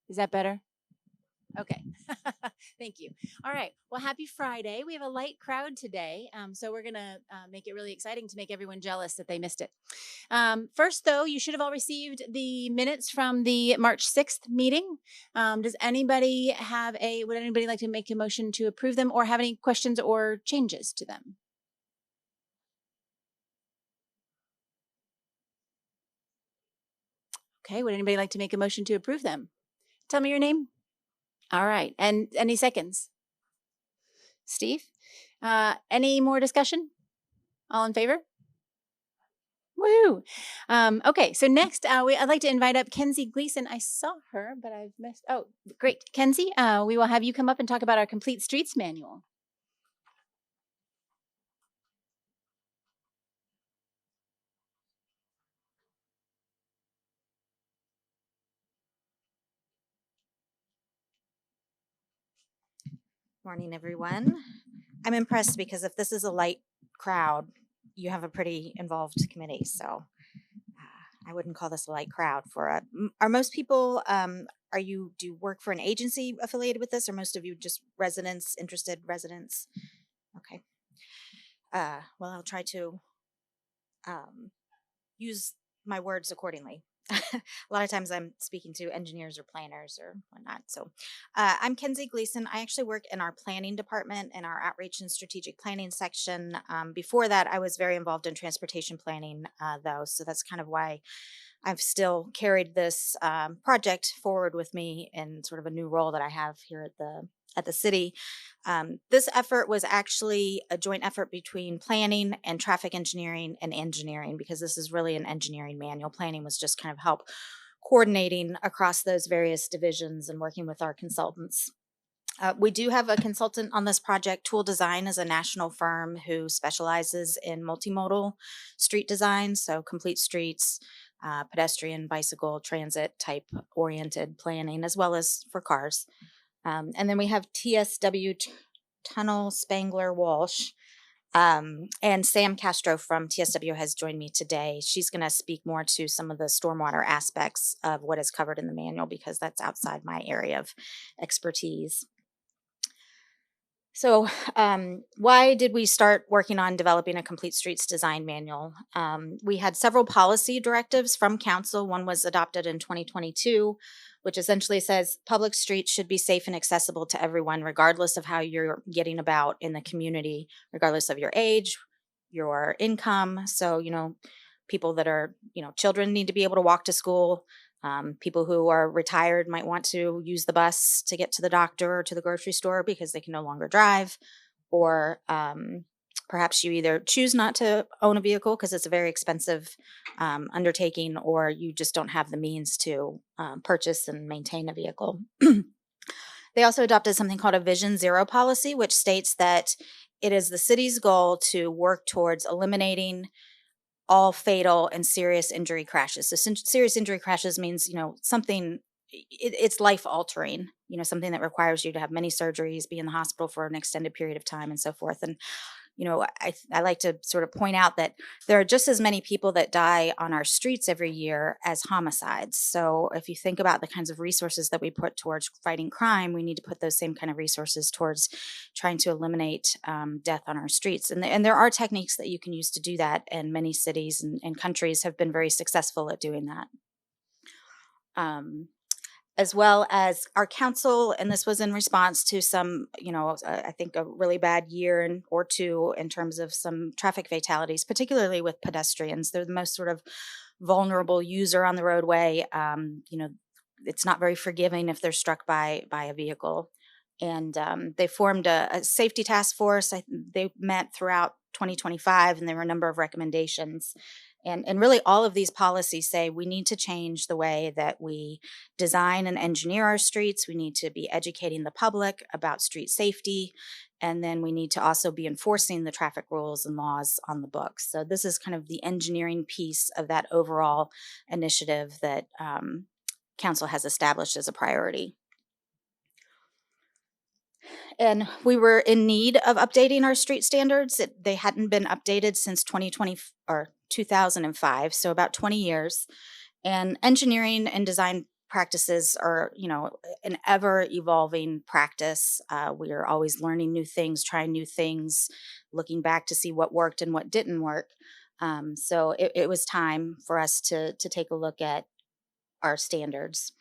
Is that better? Okay. Thank you. All right. Well, happy Friday. We have a light crowd today. So we're going to make it really exciting to make everyone jealous that they missed it. First, though, you should have all received the minutes from the March 6th meeting. Would anybody like to make a motion to approve them or have any questions or changes to them? Okay. Would anybody like to make a motion to approve them? Tell me your name. All right. And any seconds? Steve? Any more discussion? All in favor? Woo! Okay, so next, I'd like to invite up Kenzie Gleason. I saw her, but I've missed. Oh, great. Kenzie, we will have you come up and talk about our Complete Streets Manual. Morning, everyone. I'm impressed because if this is a light crowd, you have a pretty involved committee. So I wouldn't call this a light crowd. Are most people? Do you work for an agency affiliated with this, or most of you just interested residents? Okay. Well, I'll try to use my words accordingly. A lot of times I'm speaking to engineers or planners or whatnot. So I'm Kenzie Gleason. I actually work in our planning department in our outreach and strategic planning section. Before that, I was very involved in transportation planning, though. So that's kind of why I've still carried this project forward with me in sort of a new role that I have here at the city. This effort was actually a joint effort between planning and traffic engineering and engineering, because this is really an engineering manual. Planning was just kind of help coordinating across those various divisions and working with our consultants. We do have a consultant on this project. Tool Design is a national firm who specializes in multimodal street design, so complete streets, pedestrian, bicycle, transit type oriented planning, as well as for cars. And then we have TSW Tunnel Spangler Walsh. And Sam Castro from TSW has joined me today. She's going to speak more to some of the stormwater aspects of what is covered in the manual, because that's outside my area of expertise. So why did we start working on developing a complete streets design manual? We had several policy directives from council. One was adopted in 2022, which essentially says public streets should be safe and accessible to everyone, regardless of how you're getting about in the community, regardless of your age, your income. So, people that are, children need to be able to walk to school. People who are retired might want to use the bus to get to the doctor or to the grocery store because they can no longer drive. Or perhaps you either choose not to own a vehicle because it's a very expensive undertaking, or you just don't have the means to purchase and maintain a vehicle. They also adopted something called a Vision Zero policy, which states that it is the city's goal to work towards eliminating all fatal and serious injury crashes. So serious injury crashes means, something, it's life altering, something that requires you to have many surgeries, be in the hospital for an extended period of time, and so forth. And, I like to sort of point out that there are just as many people that die on our streets every year as homicides. So if you think about the kinds of resources that we put towards fighting crime, we need to put those same kind of resources towards trying to eliminate death on our streets. And there are techniques that you can use to do that, and many cities and countries have been very successful at doing that. As well as our council, and this was in response to some, I think a really bad year or two in terms of some traffic fatalities, particularly with pedestrians. They're the most sort of vulnerable user on the roadway. It's not very forgiving if they're struck by a vehicle. And they formed a safety task force. They met throughout 2025, and there were a number of recommendations. And really all of these policies say we need to change the way that we design and engineer our streets. We need to be educating the public about street safety. And then we need to also be enforcing the traffic rules and laws on the books. So this is kind of the engineering piece of that overall initiative that council has established as a priority. And we were in need of updating our street standards. They hadn't been updated since 2020 or 2005, so about 20 years. And engineering and design practices are, an ever evolving practice. We are always learning new things, trying new things, looking back to see what worked and what didn't work. So it was time for us to take a look at our standards.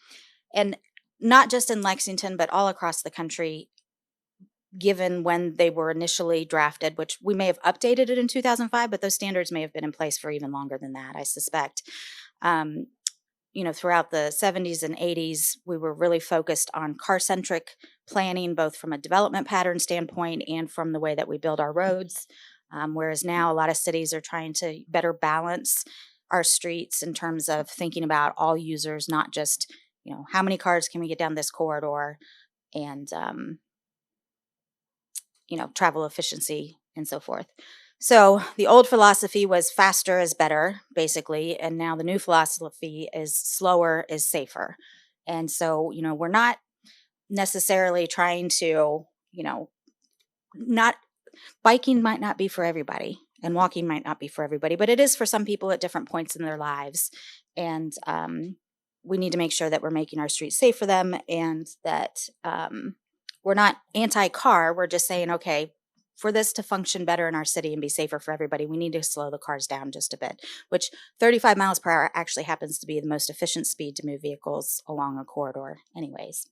And not just in Lexington, but all across the country, given when they were initially drafted, which we may have updated it in 2005, but those standards may have been in place for even longer than that, I suspect. Um, Throughout the 70s and 80s, we were really focused on car centric planning, both from a development pattern standpoint and from the way that we build our roads. Whereas now, a lot of cities are trying to better balance our streets in terms of thinking about all users, not just, how many cars can we get down this corridor, and travel efficiency and so forth. So the old philosophy was faster is better, basically, and now the new philosophy is slower is safer. And so, we're not necessarily trying to, not biking might not be for everybody and walking might not be for everybody, but it is for some people at different points in their lives. And we need to make sure that we're making our streets safe for them, and that we're not anti-car. We're just saying, okay, for this to function better in our city and be safer for everybody, we need to slow the cars down just a bit, which 35 miles per hour actually happens to be the most efficient speed to move vehicles along a corridor anyways.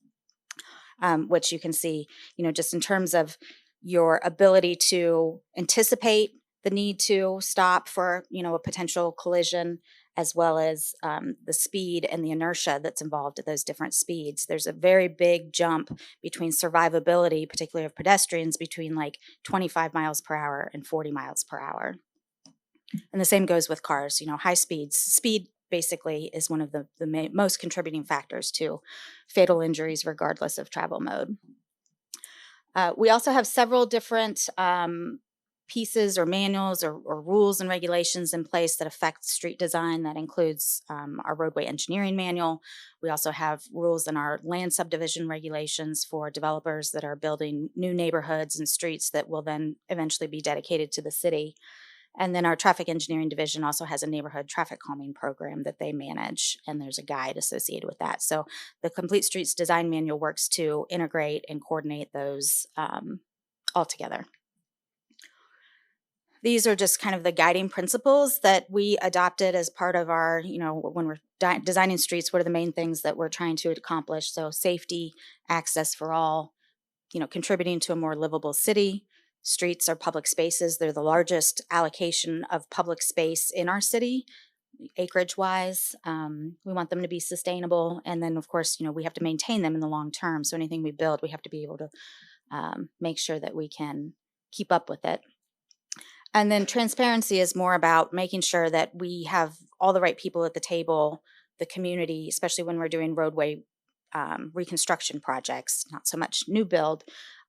Which you can see, just in terms of your ability to anticipate the need to stop for, a potential collision, as well as the speed and the inertia that's involved at those different speeds. There's a very big jump between survivability, particularly of pedestrians, between like 25 miles per hour and 40 miles per hour. And the same goes with cars. High speeds. Speed basically is one of the most contributing factors to fatal injuries, regardless of travel mode. We also have several different pieces or manuals or rules and regulations in place that affect street design. That includes our roadway engineering manual. We also have rules in our land subdivision regulations for developers that are building new neighborhoods and streets that will then eventually be dedicated to the city. And then our traffic engineering division also has a neighborhood traffic calming program that they manage, and there's a guide associated with that. So the Complete Streets Design Manual works to integrate and coordinate those all together. These are just kind of the guiding principles that we adopted as part of our, when we're designing streets, what are the main things that we're trying to accomplish? So safety, access for all, contributing to a more livable city. Streets are public spaces. They're the largest allocation of public space in our city, acreage-wise. We want them to be sustainable. And then, of course, we have to maintain them in the long term. So anything we build, we have to be able to make sure that we can keep up with it. And then transparency is more about making sure that we have all the right people at the table, the community, especially when we're doing roadway reconstruction projects, not so much new build,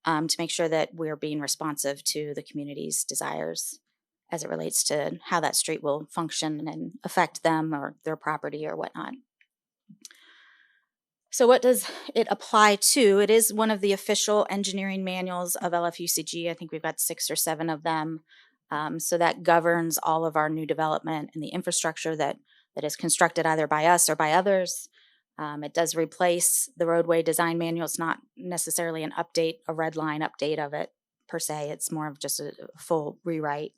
to make sure that we're being responsive to the community's desires as it relates to how that street will function and affect them or their property or whatnot. So what does it apply to? It is one of the official engineering manuals of LFUCG. I think we've got 6 or 7 of them. So that governs all of our new development and the infrastructure that is constructed either by us or by others. It does replace the roadway design manual. It's not necessarily an update, a red line update of it per se. It's more of just a full rewrite.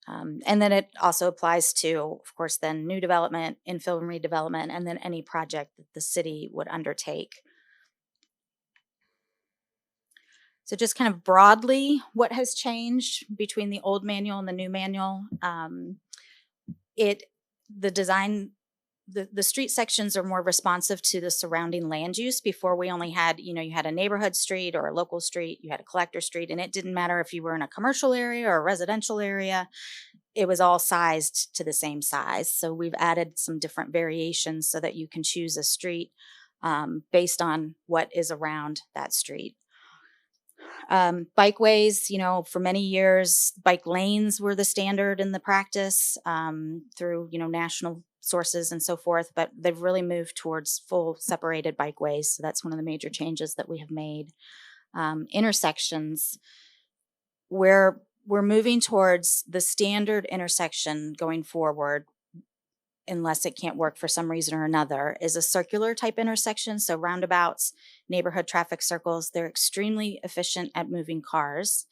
And then it also applies to, of course, then new development, infill and redevelopment, and then any project that the city would undertake. So just kind of broadly, what has changed between the old manual and the new manual? The street sections are more responsive to the surrounding land use. Before, we only had, you had a neighborhood street or a local street, you had a collector street, and it didn't matter if you were in a commercial area or a residential area. It was all sized to the same size. So we've added some different variations so that you can choose a street based on what is around that street. Bikeways, for many years, bike lanes were the standard in the practice through, national sources and so forth, but they've really moved towards full separated bikeways. So that's one of the major changes that we have made. Intersections, where we're moving towards the standard intersection going forward unless it can't work for some reason or another, is a circular type intersection. So roundabouts, neighborhood traffic circles, they're extremely efficient at moving cars.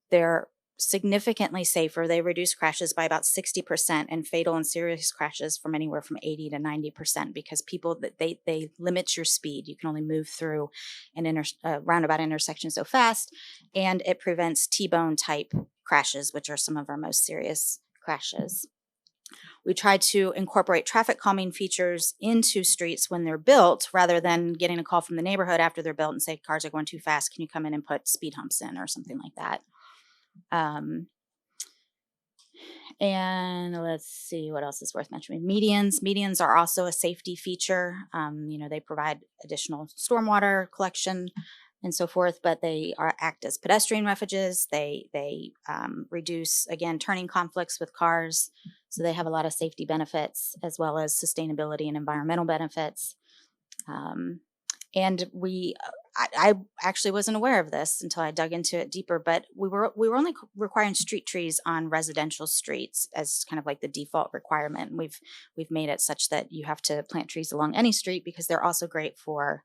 They're significantly safer. They reduce crashes by about 60% and fatal and serious crashes from anywhere from 80 to 90% because people that they limit your speed. You can only move through an roundabout intersection so fast, and it prevents T-bone type crashes, which are some of our most serious crashes. We try to incorporate traffic calming features into streets when they're built rather than getting a call from the neighborhood after they're built and say, cars are going too fast. Can you come in and put speed humps in or something like that? And let's see what else is worth mentioning. Medians are also a safety feature. They provide additional stormwater collection and so forth, but they act as pedestrian refuges. They reduce, again, turning conflicts with cars. So they have a lot of safety benefits as well as sustainability and environmental benefits. And I actually wasn't aware of this until I dug into it deeper, but we were only requiring street trees on residential streets as kind of like the default requirement. We've made it such that you have to plant trees along any street because they're also great for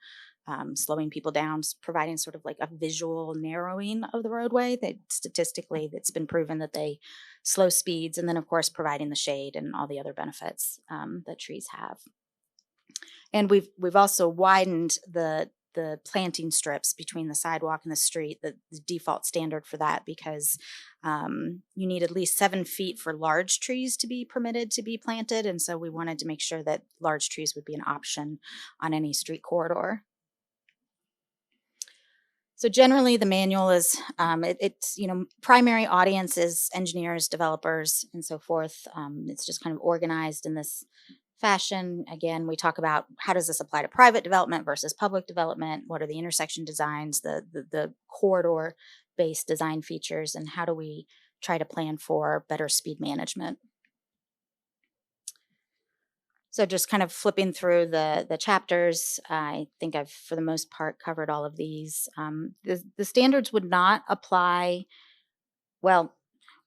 slowing people down, providing sort of like a visual narrowing of the roadway. That statistically, it's been proven that they slow speeds, and then of course providing the shade and all the other benefits that trees have. And we've also widened the planting strips between the sidewalk and the street, the default standard for that, because you need at least 7 feet for large trees to be permitted to be planted. And so we wanted to make sure that large trees would be an option on any street corridor. So generally the manual is, it's, primary audience is engineers, developers, and so forth. It's just kind of organized in this fashion. Again, we talk about how does this apply to private development versus public development? What are the intersection designs, the corridor-based design features, and how do we try to plan for better speed management? So just kind of flipping through the chapters, I think I've, for the most part, covered all of these. The standards would not apply, well,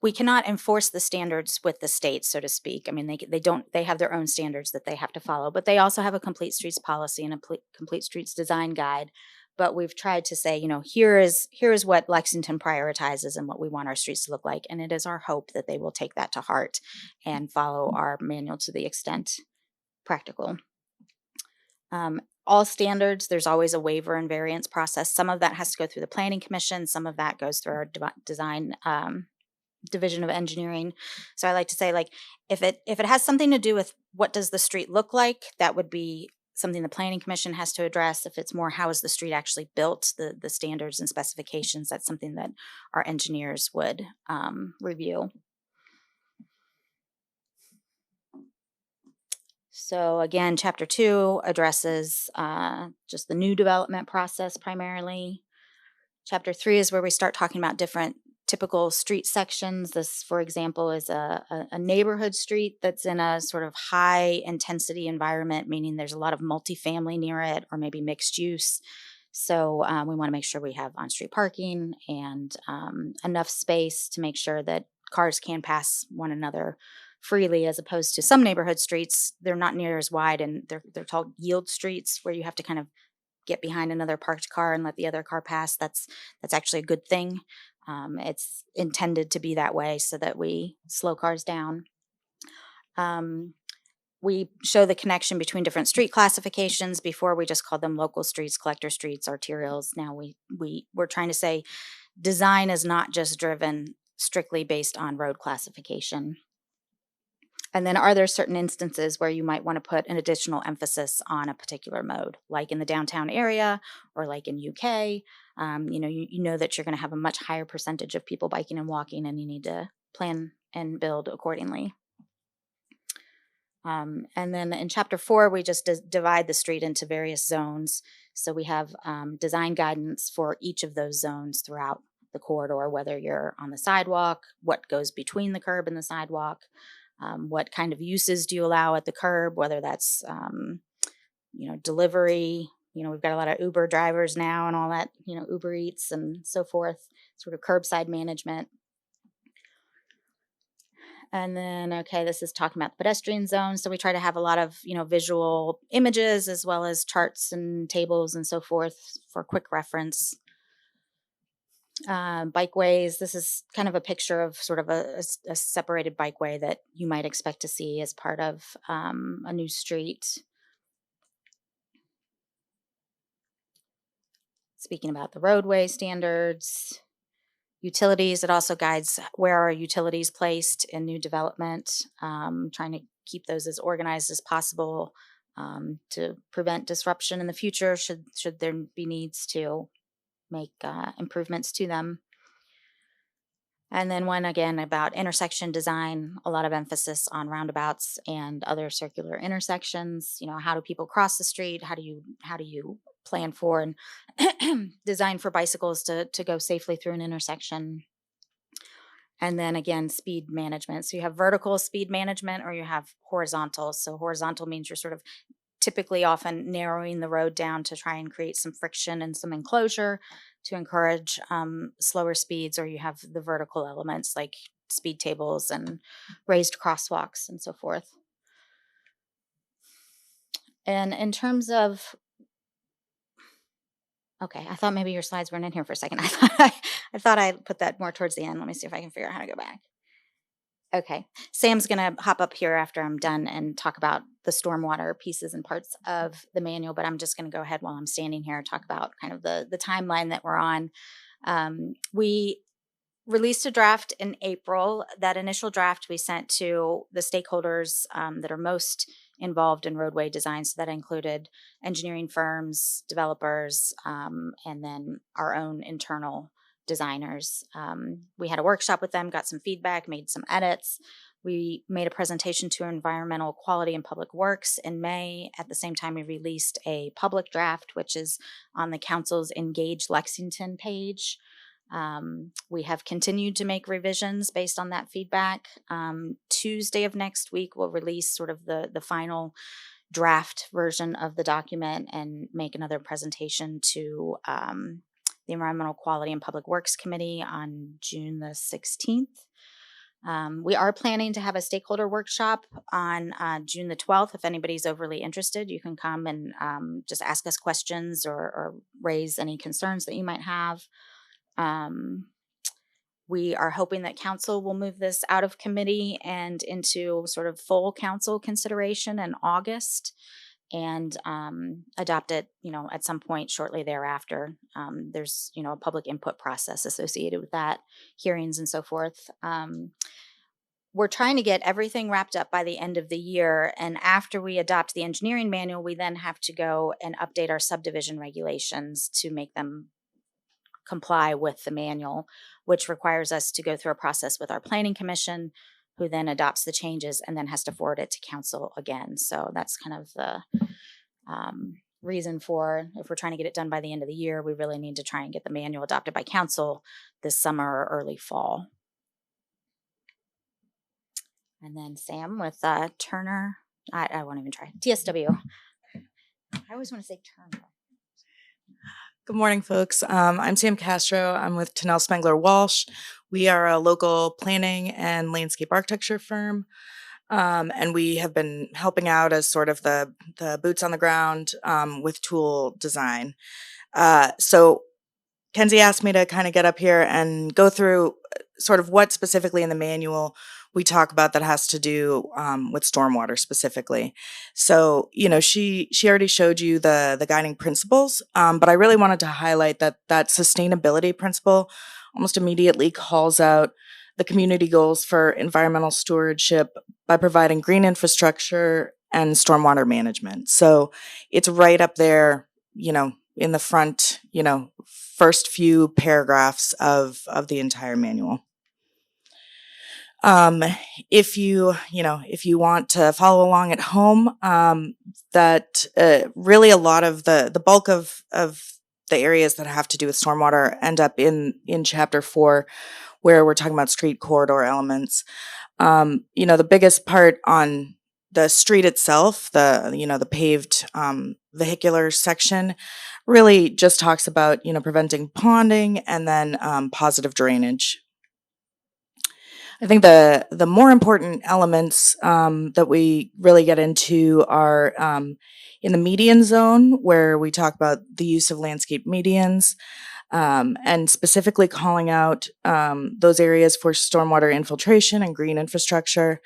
we cannot enforce the standards with the state, so to speak. I mean, they have their own standards that they have to follow, but they also have a complete streets policy and a complete streets design guide. But we've tried to say, here is what Lexington prioritizes and what we want our streets to look like. And it is our hope that they will take that to heart and follow our manual to the extent practical. All standards, there's always a waiver and variance process. Some of that has to go through the planning commission. Some of that goes through our design division of engineering. So I like to say, like, if it has something to do with what does the street look like, that would be something the planning commission has to address. If it's more how is the street actually built, the standards and specifications, that's something that our engineers would review. So again, chapter 2 addresses just the new development process primarily. Chapter 3 is where we start talking about different typical street sections. This, for example, is a neighborhood street that's in a sort of high intensity environment, meaning there's a lot of multifamily near it or maybe mixed use. So we want to make sure we have on-street parking and enough space to make sure that cars can pass one another freely, as opposed to some neighborhood streets. They're not near as wide, and they're called yield streets, where you have to kind of get behind another parked car and let the other car pass. That's actually a good thing. It's intended to be that way so that we slow cars down. We show the connection between different street classifications. Before, we just called them local streets, collector streets, arterials. Now we're trying to say design is not just driven strictly based on road classification. And then are there certain instances where you might want to put an additional emphasis on a particular mode, like in the downtown area or like in UK? You know that you're going to have a much higher percentage of people biking and walking, and you need to plan and build accordingly. And then in chapter 4, we just divide the street into various zones. So we have design guidance for each of those zones throughout the corridor, whether you're on the sidewalk, what goes between the curb and the sidewalk, what kind of uses do you allow at the curb, whether that's, delivery. We've got a lot of Uber drivers now and all that, Uber Eats and so forth, sort of curbside management. And then, okay, this is talking about the pedestrian zone. So we try to have a lot of, visual images as well as charts and tables and so forth for quick reference. Bikeways. This is kind of a picture of sort of a separated bikeway that you might expect to see as part of a new street. Speaking about the roadway standards, utilities, it also guides where are utilities placed in new development, trying to keep those as organized as possible to prevent disruption in the future should there be needs to make improvements to them. And then one again about intersection design, a lot of emphasis on roundabouts and other circular intersections. How do people cross the street? How do you plan for and design for bicycles to go safely through an intersection? And then again, speed management. So you have vertical speed management or you have horizontal. So horizontal means you're sort of typically often narrowing the road down to try and create some friction and some enclosure to encourage slower speeds, or you have the vertical elements like speed tables and raised crosswalks and so forth. And in terms of, okay, I thought maybe your slides weren't in here for a second. I thought I put that more towards the end. Let me see if I can figure out how to go back. Okay. Sam's going to hop up here after I'm done and talk about the stormwater pieces and parts of the manual, but I'm just going to go ahead while I'm standing here and talk about kind of the timeline that we're on. We released a draft in April. That initial draft we sent to the stakeholders that are most involved in roadway design. So that included engineering firms, developers, and then our own internal designers. We had a workshop with them, got some feedback, made some edits. We made a presentation to Environmental Quality and Public Works in May. At the same time, we released a public draft, which is on the council's Engage Lexington page. We have continued to make revisions based on that feedback. Tuesday of next week, we'll release sort of the final draft version of the document and make another presentation to the Environmental Quality and Public Works Committee on June the 16th. We are planning to have a stakeholder workshop on June the 12th. If anybody's overly interested, you can come and just ask us questions or raise any concerns that you might have. We are hoping that council will move this out of committee and into sort of full council consideration in August and adopt it, at some point shortly thereafter. There's, a public input process associated with that, hearings and so forth. We're trying to get everything wrapped up by the end of the year. And after we adopt the engineering manual, we then have to go and update our subdivision regulations to make them comply with the manual, which requires us to go through a process with our planning commission, who then adopts the changes and then has to forward it to council again. So that's kind of the reason for, if we're trying to get it done by the end of the year, we really need to try and get the manual adopted by council this summer or early fall. And then Sam with Turner, I won't even try, TSW. I always want to say Turner. Good morning, folks. I'm Sam Castro. I'm with Tennell Spengler Walsh. We are a local planning and landscape architecture firm, and we have been helping out as sort of the boots on the ground with tool design. So Kenzie asked me to kind of get up here and go through sort of what specifically in the manual we talk about that has to do with stormwater specifically. So, she already showed you the guiding principles, but I really wanted to highlight that sustainability principle almost immediately calls out the community goals for environmental stewardship by providing green infrastructure and stormwater management. So it's right up there, in the front, first few paragraphs of the entire manual. If you want to follow along at home, that really a lot of the bulk of the areas that have to do with stormwater end up in chapter 4, where we're talking about street corridor elements. The biggest part on the street itself, the paved vehicular section, really just talks about preventing ponding and then positive drainage. I think the more important elements that we really get into are in the median zone, where we talk about the use of landscape medians, and specifically calling out those areas for stormwater infiltration and green infrastructure.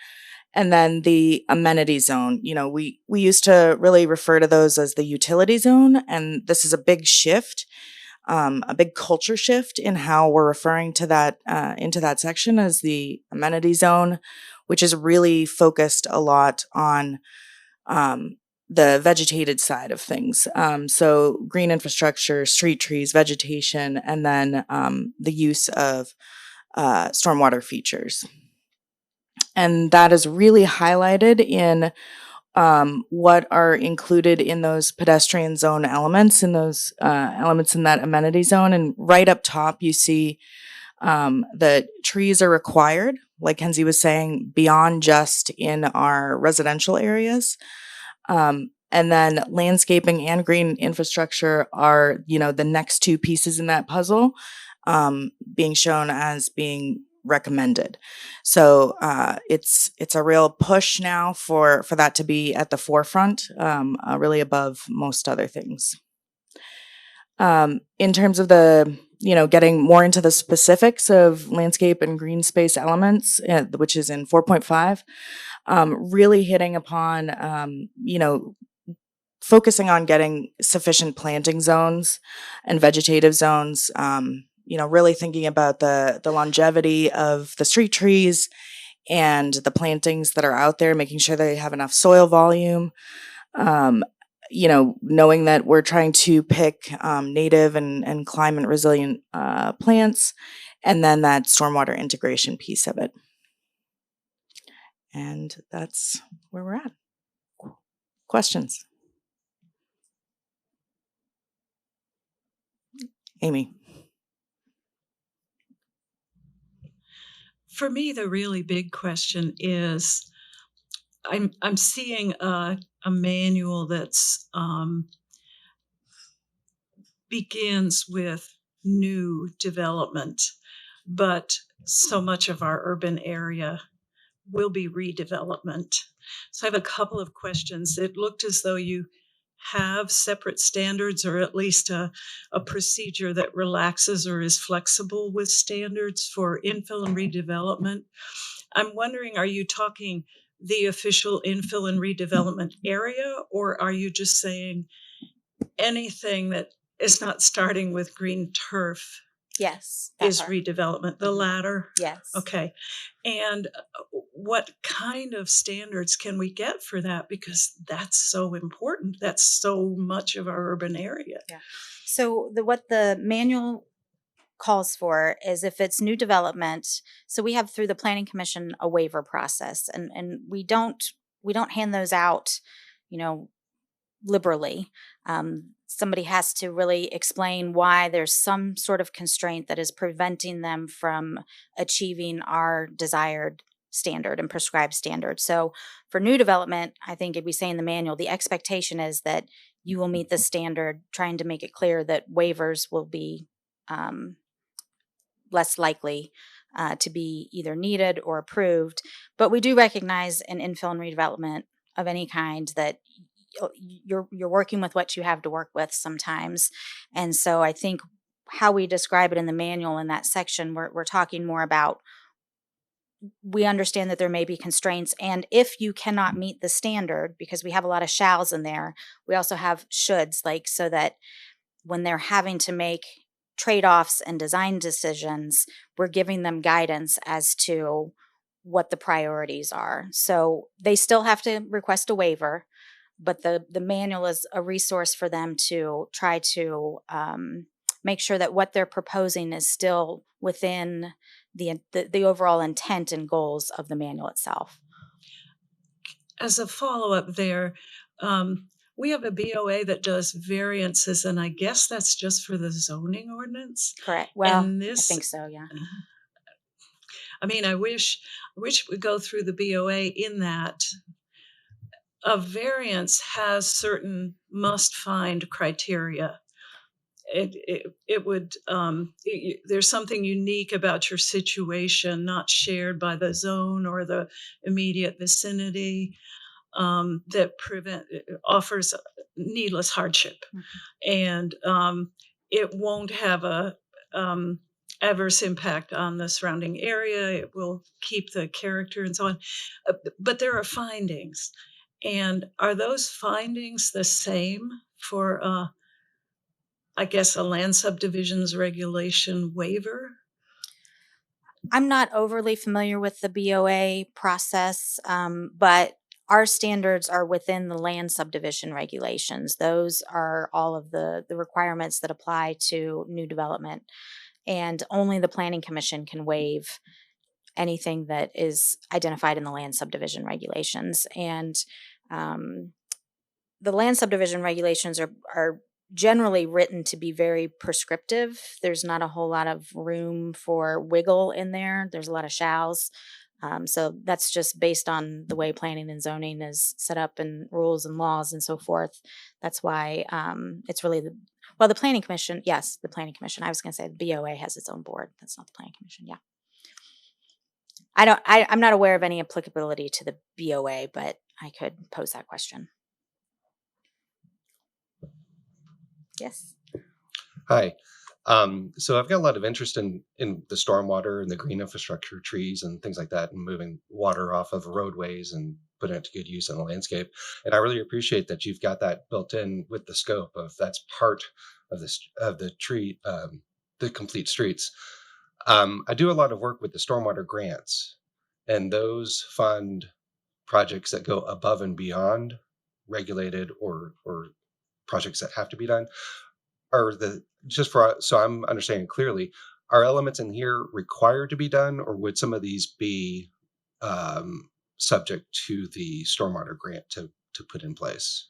And then the amenity zone, we used to really refer to those as the utility zone, and this is a big shift, a big culture shift in how we're referring to that into that section as the amenity zone, which is really focused a lot on the vegetated side of things. So green infrastructure, street trees, vegetation, and then the use of stormwater features. And that is really highlighted in what are included in those pedestrian zone elements, in those elements in that amenity zone. And right up top, you see that trees are required, like Kenzie was saying, beyond just in our residential areas. And then landscaping and green infrastructure are, the next two pieces in that puzzle, being shown as being recommended. So it's a real push now for that to be at the forefront, really above most other things. In terms of the getting more into the specifics of landscape and green space elements, which is in 4.5, really hitting upon focusing on getting sufficient planting zones and vegetative zones, really thinking about the longevity of the street trees and the plantings that are out there, making sure they have enough soil volume, knowing that we're trying to pick native and climate resilient plants, and then that stormwater integration piece of it. And that's where we're at. Questions? Amy. For me, the really big question is I'm seeing a manual that's begins with new development, but so much of our urban area will be redevelopment. So I have a couple of questions. It looked as though you have separate standards, or at least a procedure that relaxes or is flexible with standards for infill and redevelopment. I'm wondering, are you talking the official infill and redevelopment area, or are you just saying anything that is not starting with green turf Yes. is redevelopment? The latter? Yes. Okay. And what kind of standards can we get for that? Because that's so important. That's so much of our urban area. Yeah. So what the manual calls for is if it's new development. So we have through the Planning Commission a waiver process, and we don't hand those out, liberally. Somebody has to really explain why there's some sort of constraint that is preventing them from achieving our desired standard and prescribed standard. So for new development, I think if we say in the manual, the expectation is that you will meet the standard, trying to make it clear that waivers will be less likely to be either needed or approved. But we do recognize in infill and redevelopment of any kind that you're working with what you have to work with sometimes. And so I think how we describe it in the manual in that section, we're talking more about, we understand that there may be constraints, and if you cannot meet the standard, because we have a lot of shalls in there, we also have shoulds, like, so that when they're having to make trade-offs and design decisions, we're giving them guidance as to what the priorities are. So they still have to request a waiver, but the manual is a resource for them to try to make sure that what they're proposing is still within the overall intent and goals of the manual itself. As a follow-up there, we have a BOA that does variances, and I guess that's just for the zoning ordinance. Correct. Well, I think so, yeah. I mean, I wish we go through the BOA in that a variance has certain must-find criteria. it would, there's something unique about your situation, not shared by the zone or the immediate vicinity, that offers needless hardship. And it won't have a adverse impact on the surrounding area. It will keep the character and so on. But there are findings. And are those findings the same for, I guess, a land subdivisions regulation waiver? I'm not overly familiar with the BOA process, but our standards are within the land subdivision regulations. Those are all of the requirements that apply to new development. And only the Planning Commission can waive anything that is identified in the land subdivision regulations. And the land subdivision regulations are generally written to be very prescriptive. There's not a whole lot of room for wiggle in there. There's a lot of shalls. So that's just based on the way planning and zoning is set up and rules and laws and so forth. That's why it's really the Planning Commission. Yes, the Planning Commission. I was going to say the BOA has its own board. That's not the Planning Commission. Yeah. I'm not aware of any applicability to the BOA, but I could pose that question. Yes. Hi. So I've got a lot of interest in the stormwater and the green infrastructure, trees and things like that, and moving water off of roadways and putting it to good use in the landscape. And I really appreciate that you've got that built in with the scope of that's part of this of the tree, the complete streets. I do a lot of work with the stormwater grants, and those fund projects that go above and beyond regulated or projects that have to be done. Are the just for so I'm understanding clearly, are elements in here required to be done, or would some of these be subject to the stormwater grant to put in place?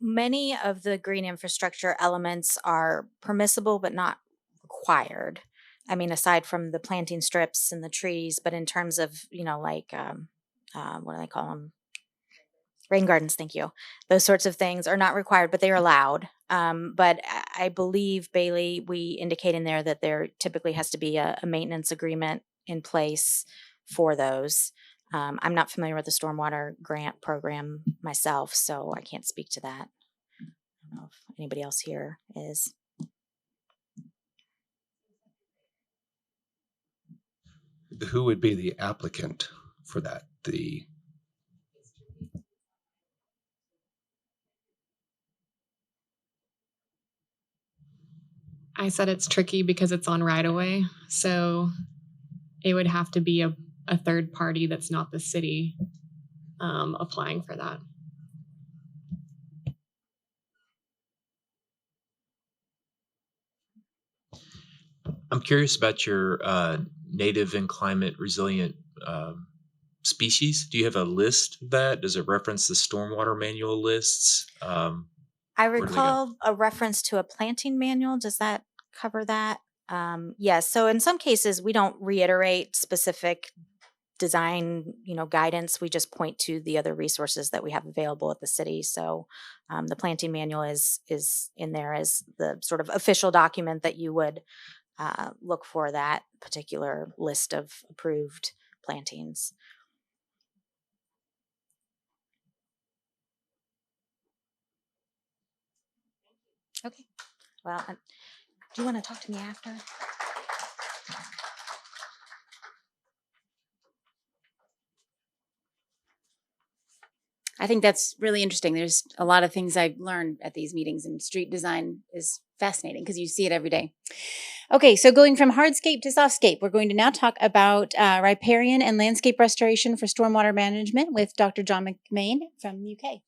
Many of the green infrastructure elements are permissible but not required. I mean, aside from the planting strips and the trees, but in terms of, like, what do they call them? Rain gardens, thank you. Those sorts of things are not required, but they're allowed. But I believe, Bailey, we indicate in there that there typically has to be a maintenance agreement in place for those. I'm not familiar with the stormwater grant program myself, so I can't speak to that. I don't know if anybody else here is. Who would be the applicant for that? I said it's tricky because it's on right of way. So it would have to be a third party that's not the city applying for that. I'm curious about your native and climate resilient species. Do you have a list of that? Does it reference the stormwater manual lists? I recall a reference to a planting manual. Does that cover that? Yes. So in some cases, we don't reiterate specific design, guidance. We just point to the other resources that we have available at the city. So the planting manual is in there as the sort of official document that you would look for that particular list of approved plantings. Okay. Well, do you want to talk to me after? I think that's really interesting. There's a lot of things I've learned at these meetings, and street design is fascinating because you see it every day. Okay, so going from hardscape to softscape, we're going to now talk about riparian and landscape restoration for stormwater management with Dr. John McMain from the UK.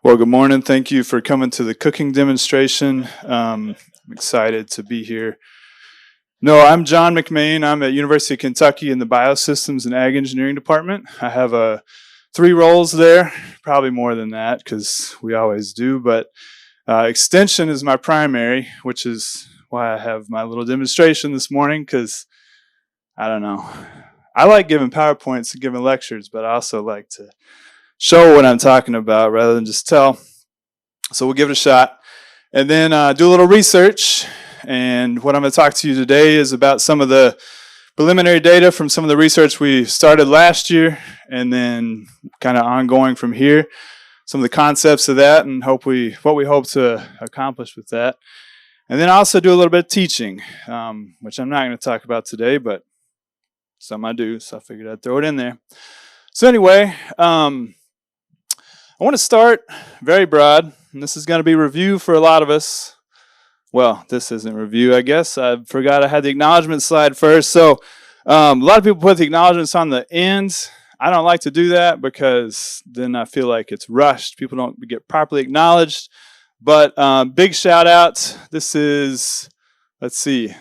Well, good morning. Thank you for coming to the cooking demonstration. I'm excited to be here. No, I'm John McMain. I'm at University of Kentucky in the Biosystems and Ag Engineering Department. I have 3 roles there, probably more than that because we always do, but extension is my primary, which is why I have my little demonstration this morning because, I don't know, I like giving PowerPoints and giving lectures, but I also like to show what I'm talking about rather than just tell. So we'll give it a shot and then do a little research. And what I'm going to talk to you today is about some of the preliminary data from some of the research we started last year and then kind of ongoing from here, some of the concepts of that and what we hope to accomplish with that. And then also do a little bit of teaching, which I'm not going to talk about today, but some I do, so I figured I'd throw it in there. So anyway, I want to start very broad, and this is going to be review for a lot of us. Well, this isn't review, I guess. I forgot I had the acknowledgement slide first. So a lot of people put the acknowledgements on the end. I don't like to do that because then I feel like it's rushed. People don't get properly acknowledged. But big shout out. This is, let's see.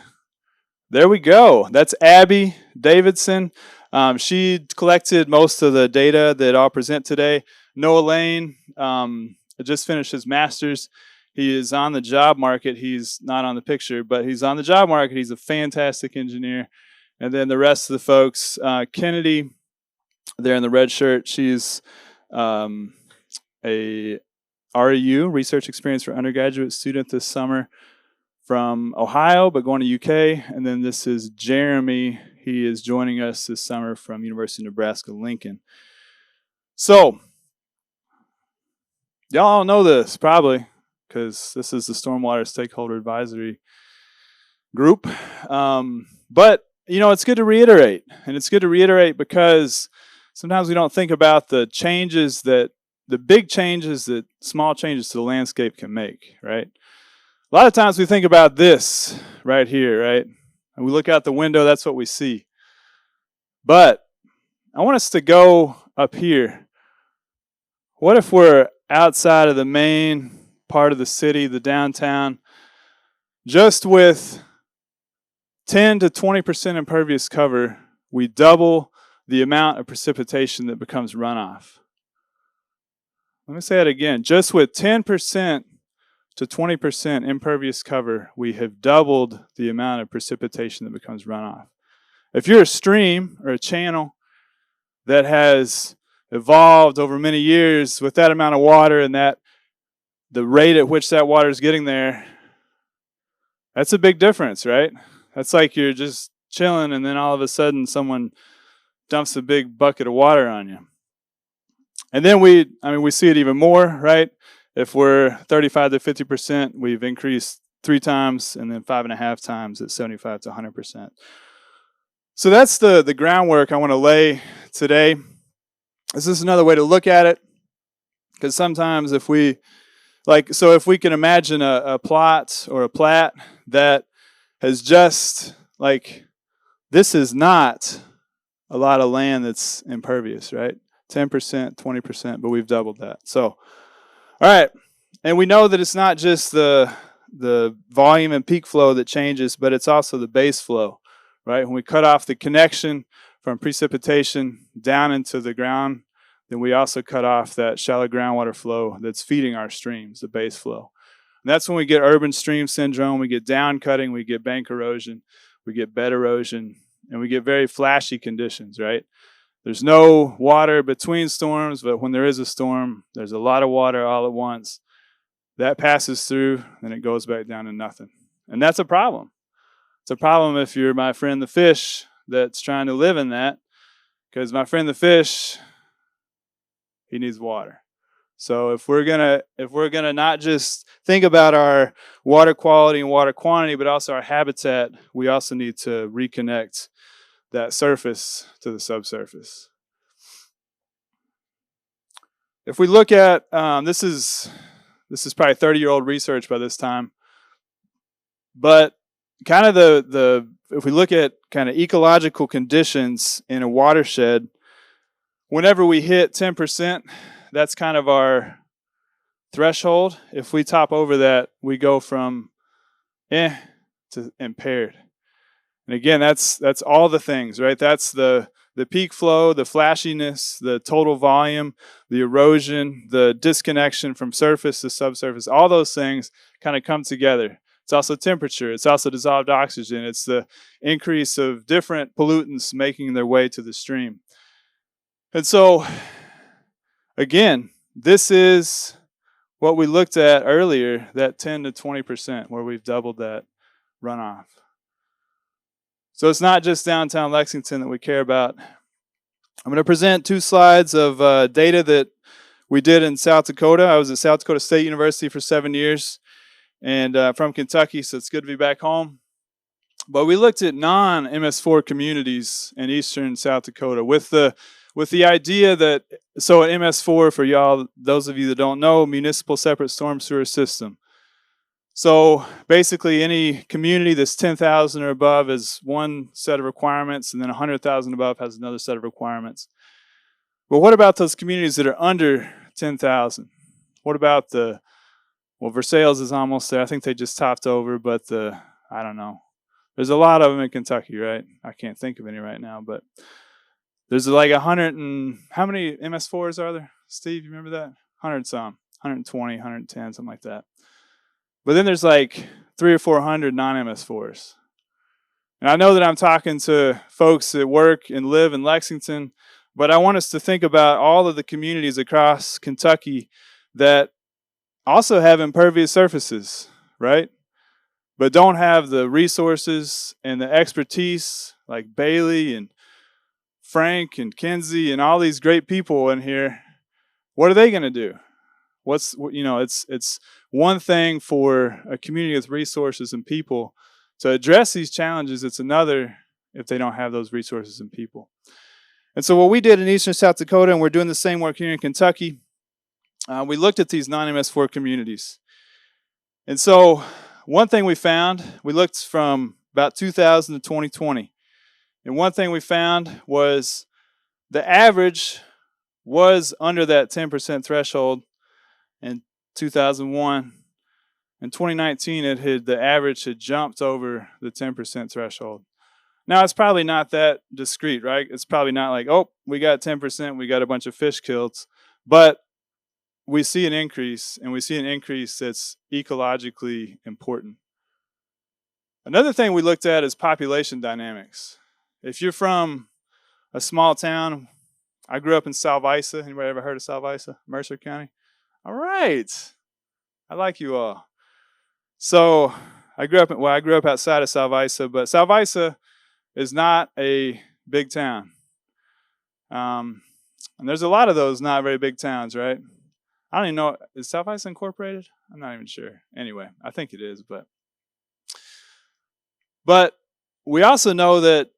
There we go. That's Abby Davidson. She collected most of the data that I'll present today. Noah Lane just finished his master's. He is on the job market. He's not on the picture, but he's on the job market. He's a fantastic engineer. And then the rest of the folks, Kennedy, there in the red shirt, she's a REU, research experience for undergraduate student this summer from Ohio, but going to UK. And then this is Jeremy. He is joining us this summer from University of Nebraska-Lincoln. So, y'all all know this probably because this is the Stormwater Stakeholder Advisory Group. But, you know, it's good to reiterate. And it's good to reiterate because sometimes we don't think about the big changes that small changes to the landscape can make, right? A lot of times we think about this right here, right? And we look out the window, that's what we see. But I want us to go up here. What if we're outside of the main part of the city, the downtown, just with 10 to 20% impervious cover, we double the amount of precipitation that becomes runoff. Let me say it again. Just with 10% to 20% impervious cover, we have doubled the amount of precipitation that becomes runoff. If you're a stream or a channel that has evolved over many years with that amount of water and that the rate at which that water is getting there, that's a big difference, right? That's like you're just chilling and then all of a sudden someone dumps a big bucket of water on you. And then we see it even more, right? If we're 35 to 50%, we've increased 3 times and then 5.5 times at 75 to 100%. So that's the groundwork I want to lay today. This is another way to look at it, because sometimes if we can imagine a plot or a plat that has just, this is not a lot of land that's impervious, right? 10%, 20%, but we've doubled that. So, all right. And we know that it's not just the volume and peak flow that changes, but it's also the base flow, right? When we cut off the connection from precipitation down into the ground, then we also cut off that shallow groundwater flow that's feeding our streams, the base flow. And that's when we get urban stream syndrome, we get down cutting, we get bank erosion, we get bed erosion, and we get very flashy conditions, right? There's no water between storms, but when there is a storm, there's a lot of water all at once. That passes through, and it goes back down to nothing. And that's a problem. It's a problem if you're my friend the fish that's trying to live in that, because my friend the fish, he needs water. So if we're gonna not just think about our water quality and water quantity, but also our habitat, we also need to reconnect that surface to the subsurface. If we look at this is probably 30-year-old research by this time, but kind of if we look at kind of ecological conditions in a watershed, whenever we hit 10%, that's kind of our threshold. If we top over that, we go from to impaired. And again, that's all the things, right? That's the peak flow, the flashiness, the total volume, the erosion, the disconnection from surface to subsurface. All those things kind of come together. It's also temperature. It's also dissolved oxygen. It's the increase of different pollutants making their way to the stream. And so, again, this is what we looked at earlier, that 10 to 20%, where we've doubled that runoff. So it's not just downtown Lexington that we care about. I'm going to present 2 slides of data that we did in South Dakota. I was at South Dakota State University for 7 years and from Kentucky, so it's good to be back home. But we looked at non-MS4 communities in eastern South Dakota with the idea that, so an MS4, for y'all, those of you that don't know, municipal separate storm sewer system. So basically any community that's 10,000 or above is one set of requirements, and then 100,000 above has another set of requirements. But what about those communities that are under 10,000? What about Versailles is almost there. I think they just topped over, but I don't know. There's a lot of them in Kentucky, right? I can't think of any right now, but there's like 100 and, how many MS4s are there? Steve, you remember that? 100 some, 120, 110, something like that. But then there's like 300 or 400 non-MS4s. And I know that I'm talking to folks that work and live in Lexington, but I want us to think about all of the communities across Kentucky that also have impervious surfaces, right? But don't have the resources and the expertise like Bailey and Frank and Kinsey and all these great people in here. What are they going to do? It's one thing for a community with resources and people to address these challenges. It's another if they don't have those resources and people. And so what we did in eastern South Dakota, and we're doing the same work here in Kentucky, we looked at these non-MS4 communities. And so one thing we found, we looked from about 2000 to 2020. And one thing we found was the average was under that 10% threshold in 2001. In 2019, the average had jumped over the 10% threshold. Now, it's probably not that discrete, right? It's probably not like, oh, we got 10%, we got a bunch of fish killed. But we see an increase, and we see an increase that's ecologically important. Another thing we looked at is population dynamics. If you're from a small town, I grew up in Salvisa. Anybody ever heard of Salvisa, Mercer County? All right. I like you all. So I grew up outside of Salvisa, but Salvisa is not a big town. And there's a lot of those not very big towns, right? I don't even know, is Salvisa incorporated? I'm not even sure. Anyway, I think it is, but we also know that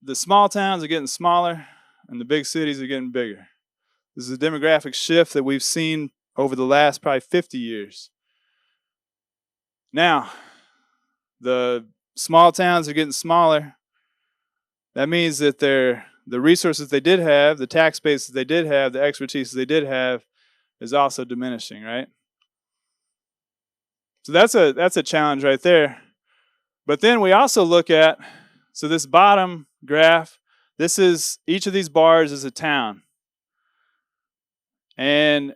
the small towns are getting smaller and the big cities are getting bigger. This is a demographic shift that we've seen over the last probably 50 years. Now, the small towns are getting smaller. That means that the resources they did have, the tax base that they did have, the expertise they did have is also diminishing, right? So that's a challenge right there. But then we also look at, so this bottom graph, this is, each of these bars is a town. And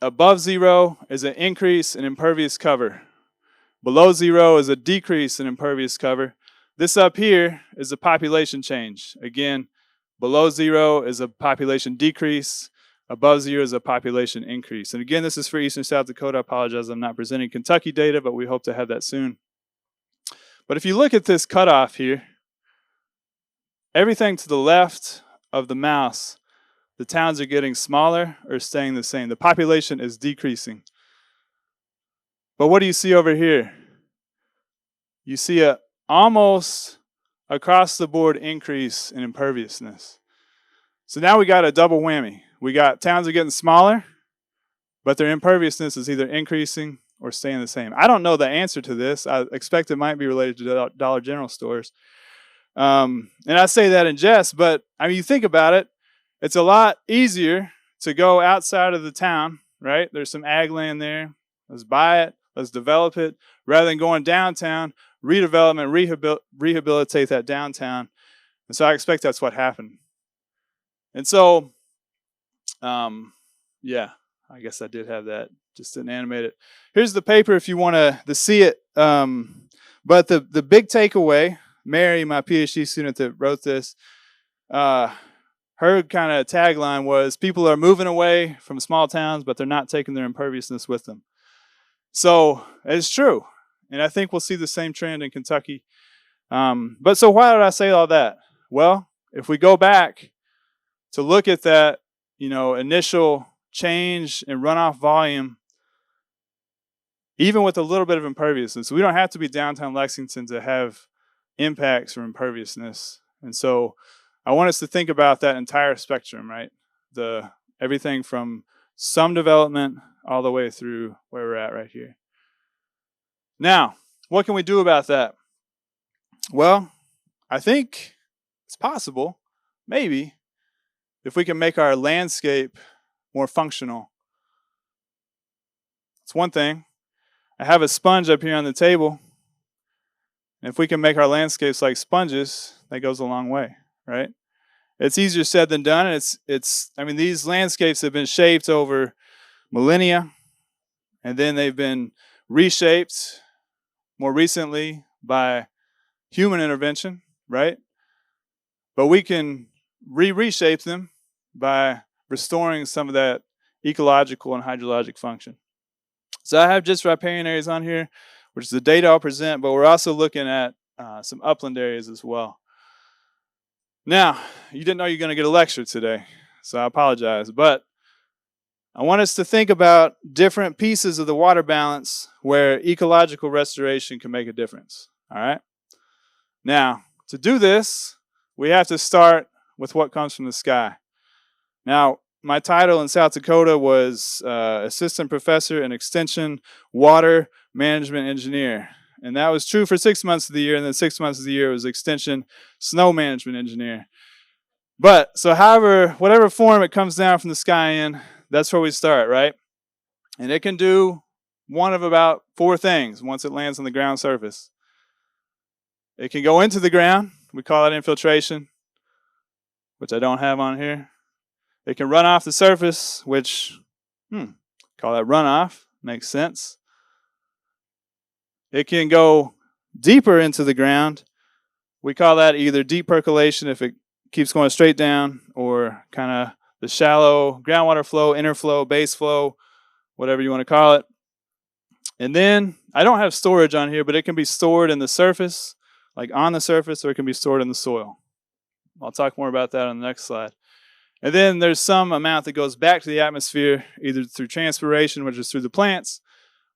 above zero is an increase in impervious cover. Below zero is a decrease in impervious cover. This up here is a population change. Again, below zero is a population decrease. Above zero is a population increase. And again, this is for eastern South Dakota. I apologize, I'm not presenting Kentucky data, but we hope to have that soon. But if you look at this cutoff here, everything to the left of the mouse, the towns are getting smaller or staying the same. The population is decreasing. But what do you see over here? You see a almost across the board increase in imperviousness. So now we got a double whammy. We got towns are getting smaller, but their imperviousness is either increasing or staying the same. I don't know the answer to this. I expect it might be related to Dollar General stores. And I say that in jest, but I mean, you think about it, it's a lot easier to go outside of the town, right? There's some ag land there. Let's buy it. Let's develop it. Rather than going downtown, redevelopment, rehabilitate that downtown. And so I expect that's what happened. And so, yeah, I guess I did have that. Just didn't animate it. Here's the paper if you want to see it. But the big takeaway, Mary, my PhD student that wrote this, her kind of tagline was, people are moving away from small towns, but they're not taking their imperviousness with them. So it's true. And I think we'll see the same trend in Kentucky. But so why did I say all that? Well, if we go back to look at that, initial change in runoff volume, even with a little bit of imperviousness, we don't have to be downtown Lexington to have impacts from imperviousness. And so I want us to think about that entire spectrum, right? Everything from some development all the way through where we're at right here. Now, what can we do about that? Well, I think it's possible, maybe, if we can make our landscape more functional. It's one thing. I have a sponge up here on the table. And if we can make our landscapes like sponges, that goes a long way, right? It's easier said than done. And these landscapes have been shaped over millennia, and then they've been reshaped more recently by human intervention, right? But we can reshape them by restoring some of that ecological and hydrologic function. So I have just riparian areas on here, which is the data I'll present, but we're also looking at some upland areas as well. Now, you didn't know you're going to get a lecture today, so I apologize, but I want us to think about different pieces of the water balance where ecological restoration can make a difference, all right? Now, to do this, we have to start with what comes from the sky. Now, my title in South Dakota was Assistant Professor in Extension Water Management Engineer. And that was true for 6 months of the year, and then 6 months of the year was Extension Snow Management Engineer. But, so however, whatever form it comes down from the sky in, that's where we start, right? And it can do one of about 4 things once it lands on the ground surface. It can go into the ground. We call that infiltration, which I don't have on here. It can run off the surface, which, call that runoff. Makes sense. It can go deeper into the ground. We call that either deep percolation if it keeps going straight down, or kind of the shallow groundwater flow, inner flow, base flow, whatever you want to call it. And then, I don't have storage on here, but it can be stored in the surface, like on the surface, or it can be stored in the soil. I'll talk more about that on the next slide. And then there's some amount that goes back to the atmosphere, either through transpiration, which is through the plants,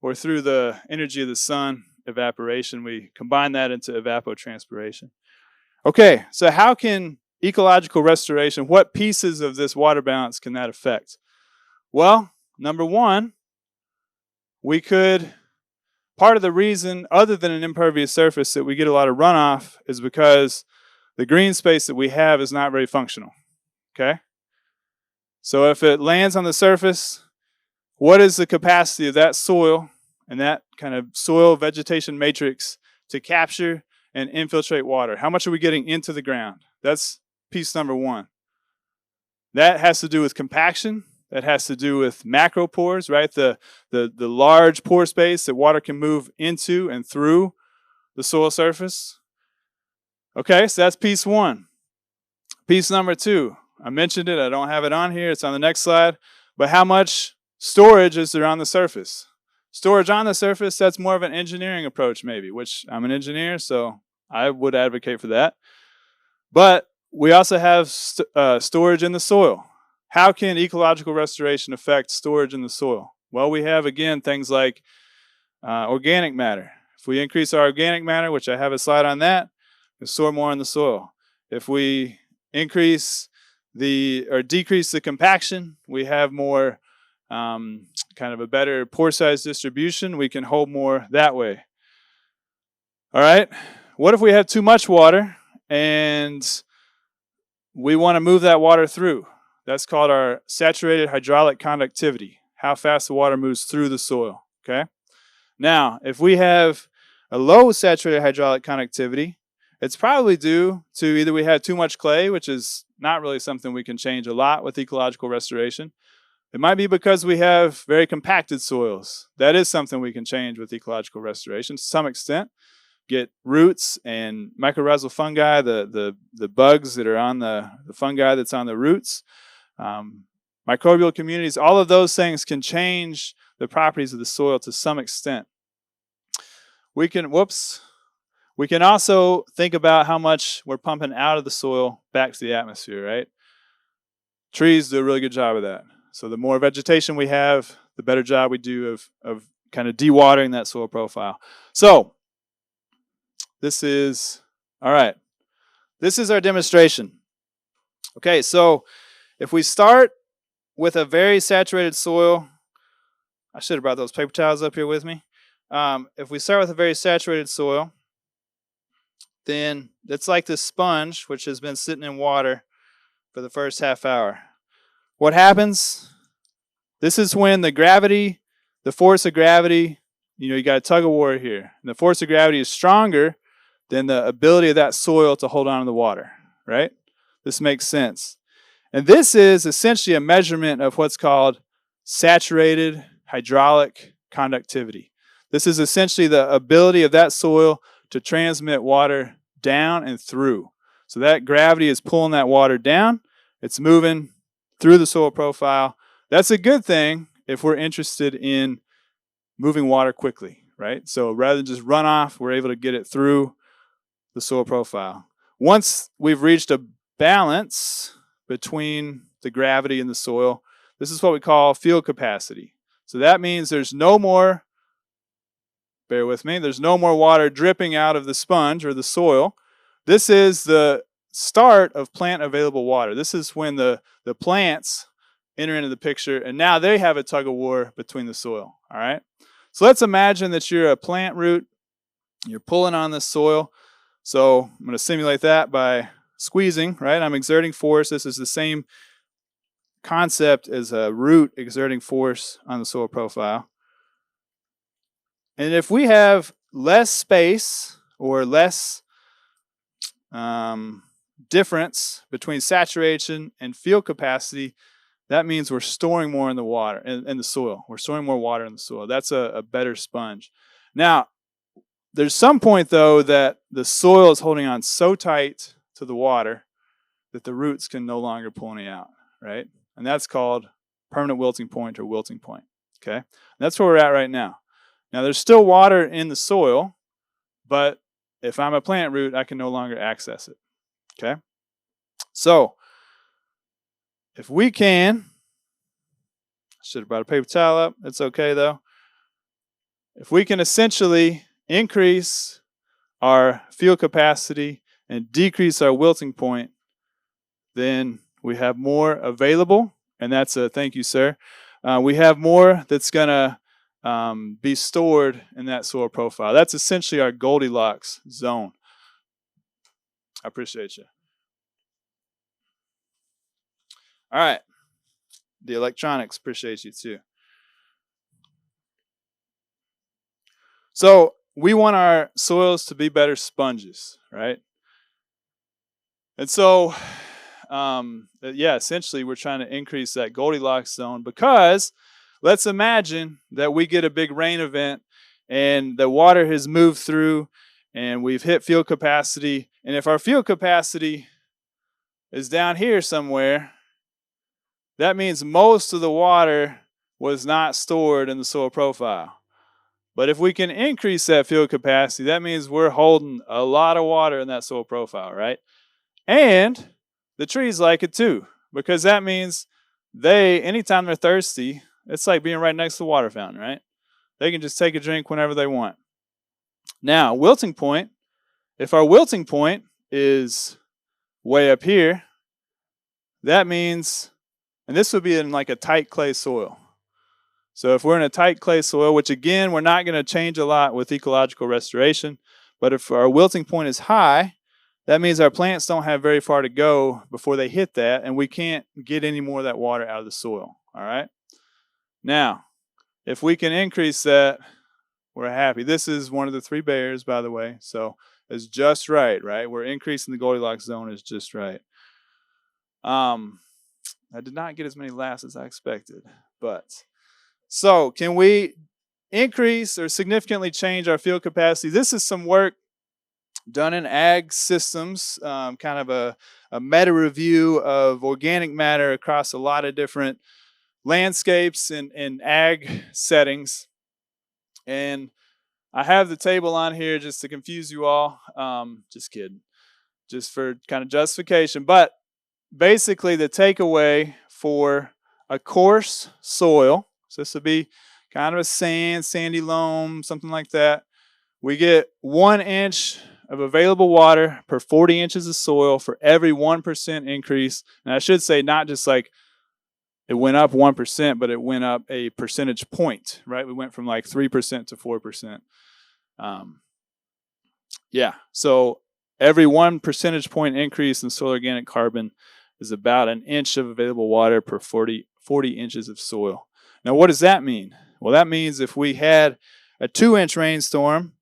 or through the energy of the sun, evaporation. We combine that into evapotranspiration. Okay, so how can ecological restoration, what pieces of this water balance can that affect? Well, number one, we could, part of the reason, other than an impervious surface, that we get a lot of runoff is because the green space that we have is not very functional, okay? So if it lands on the surface, what is the capacity of that soil and that kind of soil vegetation matrix to capture and infiltrate water? How much are we getting into the ground? That's piece number one. That has to do with compaction. That has to do with macropores, right? The large pore space that water can move into and through the soil surface. Okay, so that's piece one. Piece number two. I mentioned it. I don't have it on here. It's on the next slide. But how much storage is there on the surface? Storage on the surface, that's more of an engineering approach maybe, which I'm an engineer, so I would advocate for that. But we also have storage in the soil. How can ecological restoration affect storage in the soil? Well, we have, again, things like organic matter. If we increase our organic matter, which I have a slide on that, we'll store more in the soil. If we increase or decrease the compaction, we have more kind of a better pore size distribution. We can hold more that way. All right. What if we have too much water and we want to move that water through? That's called our saturated hydraulic conductivity. how fast the water moves through the soil, okay? Now, if we have a low saturated hydraulic conductivity, it's probably due to either we had too much clay, which is not really something we can change a lot with ecological restoration. It might be because we have very compacted soils. That is something we can change with ecological restoration to some extent. Get roots and mycorrhizal fungi, the bugs that are on the fungi that's on the roots, microbial communities, all of those things can change the properties of the soil to some extent. We can also think about how much we're pumping out of the soil back to the atmosphere, right? Trees do a really good job of that. So the more vegetation we have, the better job we do of kind of dewatering that soil profile. So this is our demonstration. Okay, so if we start with a very saturated soil, I should have brought those paper towels up here with me. If we start with a very saturated soil, then it's like this sponge which has been sitting in water for the first half hour. What happens? This is when the force of gravity, you got a tug of war here. And the force of gravity is stronger than the ability of that soil to hold on to the water, right? This makes sense. And this is essentially a measurement of what's called saturated hydraulic conductivity. This is essentially the ability of that soil to transmit water down and through. So that gravity is pulling that water down. It's moving through the soil profile. That's a good thing if we're interested in moving water quickly, right? So rather than just run off, we're able to get it through the soil profile. Once we've reached a balance between the gravity and the soil, this is what we call field capacity. So that means there's no more, bear with me, there's no more water dripping out of the sponge or the soil. This is the start of plant available water. This is when the plants enter into the picture, and now they have a tug of war between the soil, all right? So let's imagine that you're a plant root, you're pulling on this soil. So I'm going to simulate that by squeezing, right? I'm exerting force. This is the same concept as a root exerting force on the soil profile. And if we have less space or less difference between saturation and field capacity, that means we're storing more in the water, in the soil. We're storing more water in the soil. That's a better sponge. Now, there's some point, though, that the soil is holding on so tight to the water that the roots can no longer pull any out, right? And that's called permanent wilting point or wilting point, okay? And that's where we're at right now. Now, there's still water in the soil, but if I'm a plant root, I can no longer access it, okay? So, if we can, I should have brought a paper towel up. It's okay, though. If we can essentially increase our field capacity and decrease our wilting point, then we have more available, and that's a thank you, sir. We have more that's going to be stored in that soil profile. That's essentially our Goldilocks zone. I appreciate you. All right. The electronics appreciate you too. So we want our soils to be better sponges, right? And so, essentially we're trying to increase that Goldilocks zone because let's imagine that we get a big rain event and the water has moved through and we've hit field capacity. And if our field capacity is down here somewhere, that means most of the water was not stored in the soil profile. But if we can increase that field capacity, that means we're holding a lot of water in that soil profile, right? And the trees like it too, because that means anytime they're thirsty, it's like being right next to the water fountain, right? They can just take a drink whenever they want. Now, wilting point, if our wilting point is way up here, that means, and this would be in like a tight clay soil. So if we're in a tight clay soil, which again, we're not going to change a lot with ecological restoration, but if our wilting point is high, that means our plants don't have very far to go before they hit that, and we can't get any more of that water out of the soil, all right? Now, if we can increase that, we're happy. This is one of the 3 barriers, by the way. So it's just right, right? We're increasing the Goldilocks zone is just right. I did not get as many laughs as I expected, but so can we increase or significantly change our field capacity? This is some work done in ag systems, kind of a meta review of organic matter across a lot of different landscapes and ag settings. And I have the table on here just to confuse you all. Just kidding, just for kind of justification. But basically the takeaway for a coarse soil, so this would be kind of a sandy loam, something like that, we get 1 inch of available water per 40 inches of soil for every 1% increase. And I should say not just like it went up 1%, but it went up a percentage point, right? We went from like 3% to 4%. Yeah, so every 1 percentage point increase in soil organic carbon is about 1 inch of available water per 40 inches of soil. Now, what does that mean? Well, that means if we had a 2-inch rainstorm,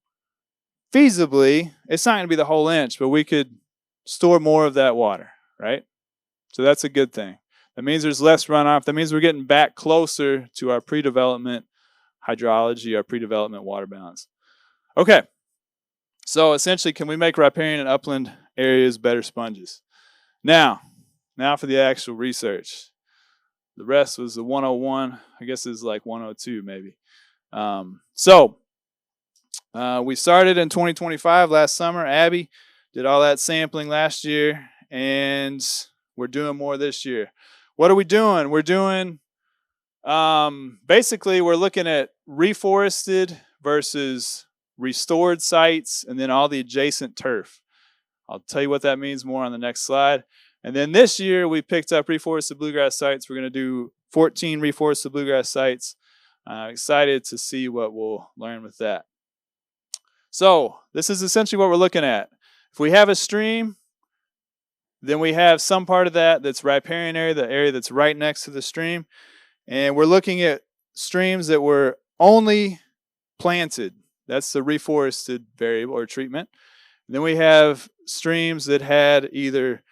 feasibly, it's not going to be the whole inch, but we could store more of that water, right? So that's a good thing. That means there's less runoff. That means we're getting back closer to our pre-development hydrology, our pre-development water balance. Okay, so essentially, can we make riparian and upland areas better sponges? Now for the actual research. The rest was the 101. I guess it's like 102 maybe. We started in 2025 last summer. Abby did all that sampling last year, and we're doing more this year. What are we doing? We're doing, basically, we're looking at reforested versus restored sites, and then all the adjacent turf. I'll tell you what that means more on the next slide. And then this year, we picked up reforested bluegrass sites. We're going to do 14 reforested bluegrass sites. Excited to see what we'll learn with that. So this is essentially what we're looking at. If we have a stream, then we have some part of that that's riparian area, the area that's right next to the stream. And we're looking at streams that were only planted. That's the reforested variable or treatment. And then we have streams that had either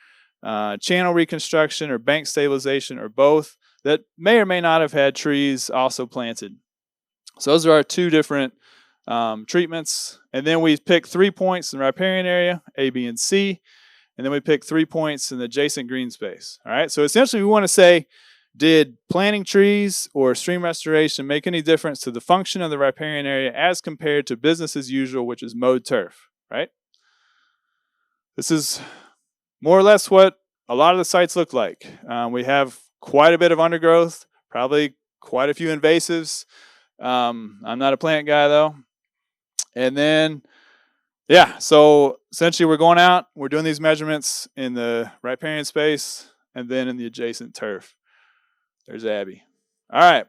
channel reconstruction or bank stabilization or both that may or may not have had trees also planted. So those are our 2 different treatments. And then we pick 3 points in the riparian area, A, B, and C. And then we pick 3 points in the adjacent green space. All right. So essentially we want to say, did planting trees or stream restoration make any difference to the function of the riparian area as compared to business as usual, which is mowed turf, right? This is more or less what a lot of the sites look like. We have quite a bit of undergrowth, probably quite a few invasives. I'm not a plant guy though. And then, yeah, so essentially we're going out, we're doing these measurements in the riparian space and then in the adjacent turf. There's Abby. All right,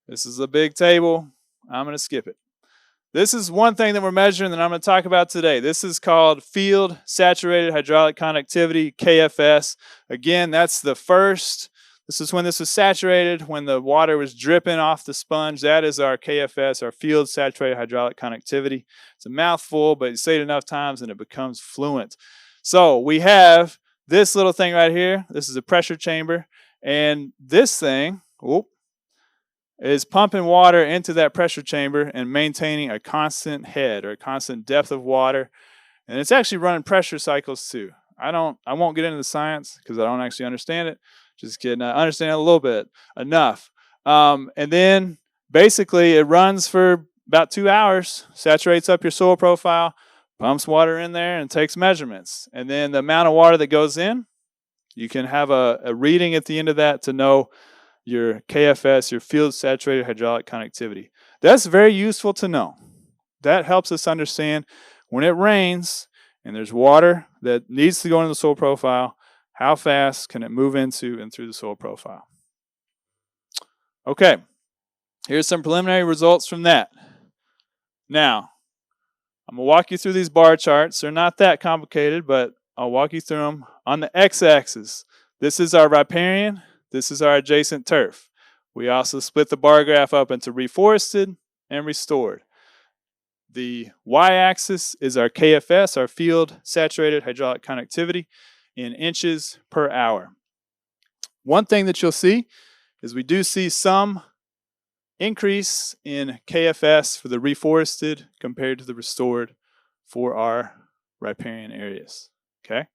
this is a big table. I'm going to skip it. This is one thing that we're measuring that I'm going to talk about today. This is called field saturated hydraulic conductivity, KFS. Again, that's the first. This is when this was saturated, when the water was dripping off the sponge. That is our KFS, our field saturated hydraulic conductivity. It's a mouthful, but you say it enough times and it becomes fluent. So we have this little thing right here. This is a pressure chamber. And this thing is pumping water into that pressure chamber and maintaining a constant head or a constant depth of water. And it's actually running pressure cycles too. I won't get into the science because I don't actually understand it. Just kidding. I understand it a little bit, enough. And then basically it runs for about 2 hours, saturates up your soil profile, pumps water in there and takes measurements. And then the amount of water that goes in, you can have a reading at the end of that to know your KFS, your field saturated hydraulic conductivity. That's very useful to know. That helps us understand when it rains and there's water that needs to go into the soil profile, how fast can it move into and through the soil profile? Okay, here's some preliminary results from that. Now, I'm going to walk you through these bar charts. They're not that complicated, but I'll walk you through them. On the x-axis, this is our riparian. This is our adjacent turf. We also split the bar graph up into reforested and restored. The y-axis is our KFS, our field saturated hydraulic conductivity, in inches per hour. One thing that you'll see is we do see some increase in KFS for the reforested compared to the restored for our riparian areas. Okay.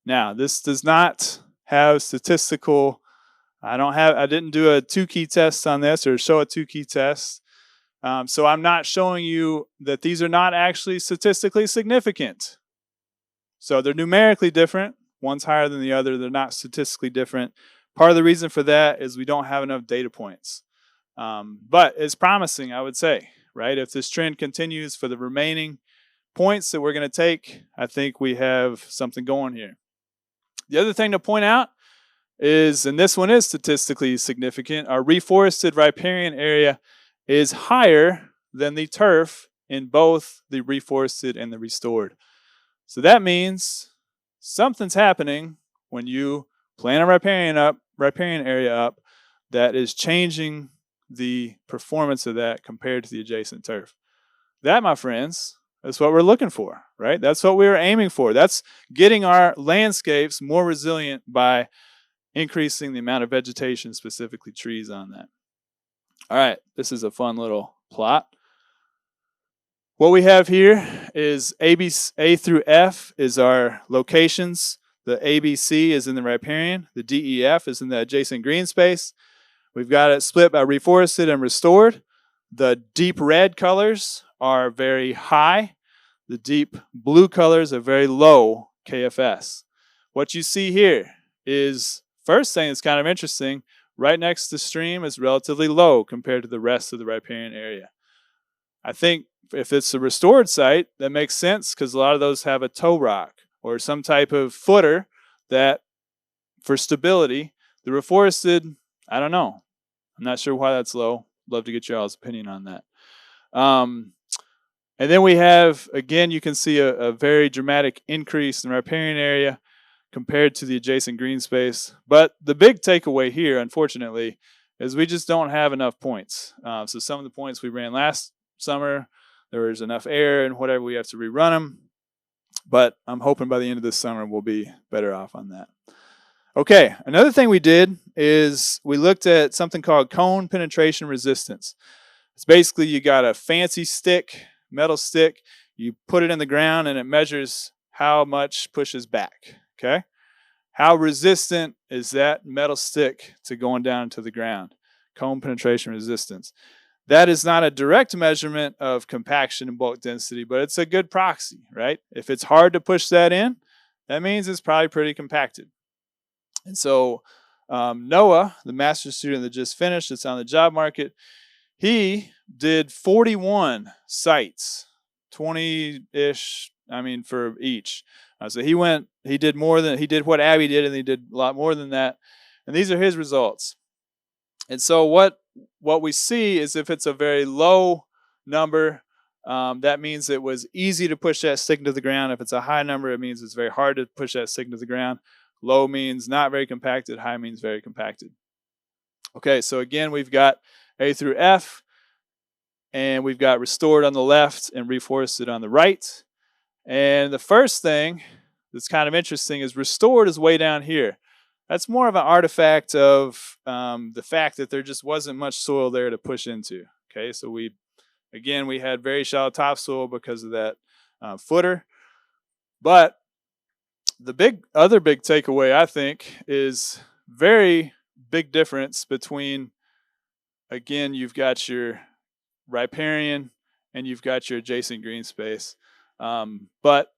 Now, this does not have statistical. I didn't do a 2-key test on this or show a 2-key test. So I'm not showing you that these are not actually statistically significant. So they're numerically different. One's higher than the other. They're not statistically different. Part of the reason for that is we don't have enough data points. But it's promising, I would say, right? If this trend continues for the remaining points that we're going to take, I think we have something going here. The other thing to point out is, and this one is statistically significant, our reforested riparian area is higher than the turf in both the reforested and the restored. So that means something's happening when you plant a riparian area up that is changing the performance of that compared to the adjacent turf. That, my friends, is what we're looking for, right? That's what we were aiming for. That's getting our landscapes more resilient by increasing the amount of vegetation, specifically trees on that. All right, this is a fun little plot. What we have here is A through F is our locations. The ABC is in the riparian. The DEF is in the adjacent green space. We've got it split by reforested and restored. The deep red colors are very high. The deep blue colors are very low KFS. What you see here is, first thing that's kind of interesting, right next to the stream is relatively low compared to the rest of the riparian area. I think if it's a restored site, that makes sense because a lot of those have a toe rock or some type of footer that, for stability. The reforested, I don't know. I'm not sure why that's low. Love to get y'all's opinion on that. And then we have, again, you can see a very dramatic increase in the riparian area compared to the adjacent green space. But the big takeaway here, unfortunately, is we just don't have enough points. So some of the points we ran last summer, there was enough air and whatever, we have to rerun them. But I'm hoping by the end of this summer we'll be better off on that. Okay, another thing we did is we looked at something called cone penetration resistance. It's basically you got a fancy stick, metal stick, you put it in the ground and it measures how much pushes back, okay? How resistant is that metal stick to going down into the ground? Cone penetration resistance. That is not a direct measurement of compaction and bulk density, but it's a good proxy, right? If it's hard to push that in, that means it's probably pretty compacted. And so Noah, the master's student that just finished, that's on the job market, he did 41 sites, 20-ish, for each. So he did what Abby did, and he did a lot more than that. And these are his results. And so what we see is if it's a very low number, that means it was easy to push that stick into the ground. If it's a high number, it means it's very hard to push that stick into the ground. Low means not very compacted. High means very compacted. Okay, so again, we've got A through F, and we've got restored on the left and reforested on the right. And the first thing that's kind of interesting is restored is way down here. That's more of an artifact of the fact that there just wasn't much soil there to push into. Okay, so we had very shallow topsoil because of that footer. But the other big takeaway, I think, is very big difference between, again, you've got your riparian and you've got your adjacent green space, but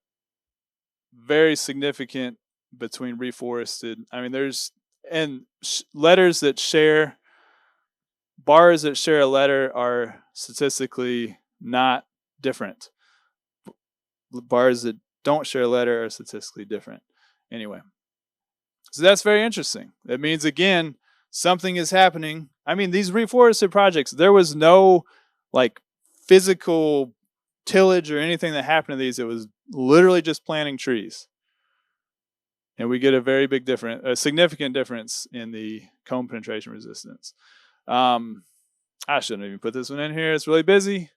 very significant between reforested. There's letters that share, bars that share a letter are statistically not different. Bars that don't share a letter are statistically different. Anyway, so that's very interesting. That means, again, something is happening. These reforested projects, there was no physical tillage or anything that happened to these. It was literally just planting trees. And we get a significant difference in the cone penetration resistance. I shouldn't even put this one in here. It's really busy.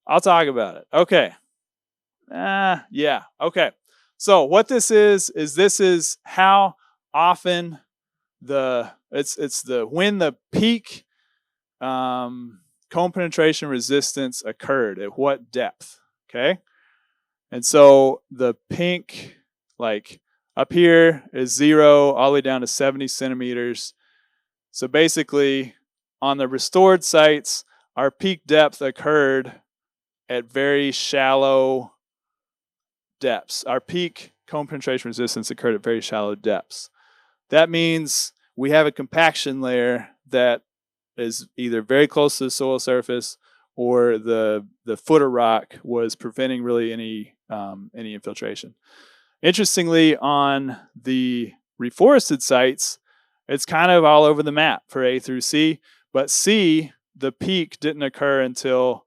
I'll talk about it. Okay. Yeah. Okay. So what this is how often it's the when the peak cone penetration resistance occurred at what depth. Okay. And so the pink, like up here is 0 all the way down to 70 centimeters. So basically on the restored sites, our peak depth occurred at very shallow depths. Our peak cone penetration resistance occurred at very shallow depths. That means we have a compaction layer that is either very close to the soil surface or the foot of rock was preventing really any infiltration. Interestingly, on the reforested sites, it's kind of all over the map for A through C, but C, the peak didn't occur until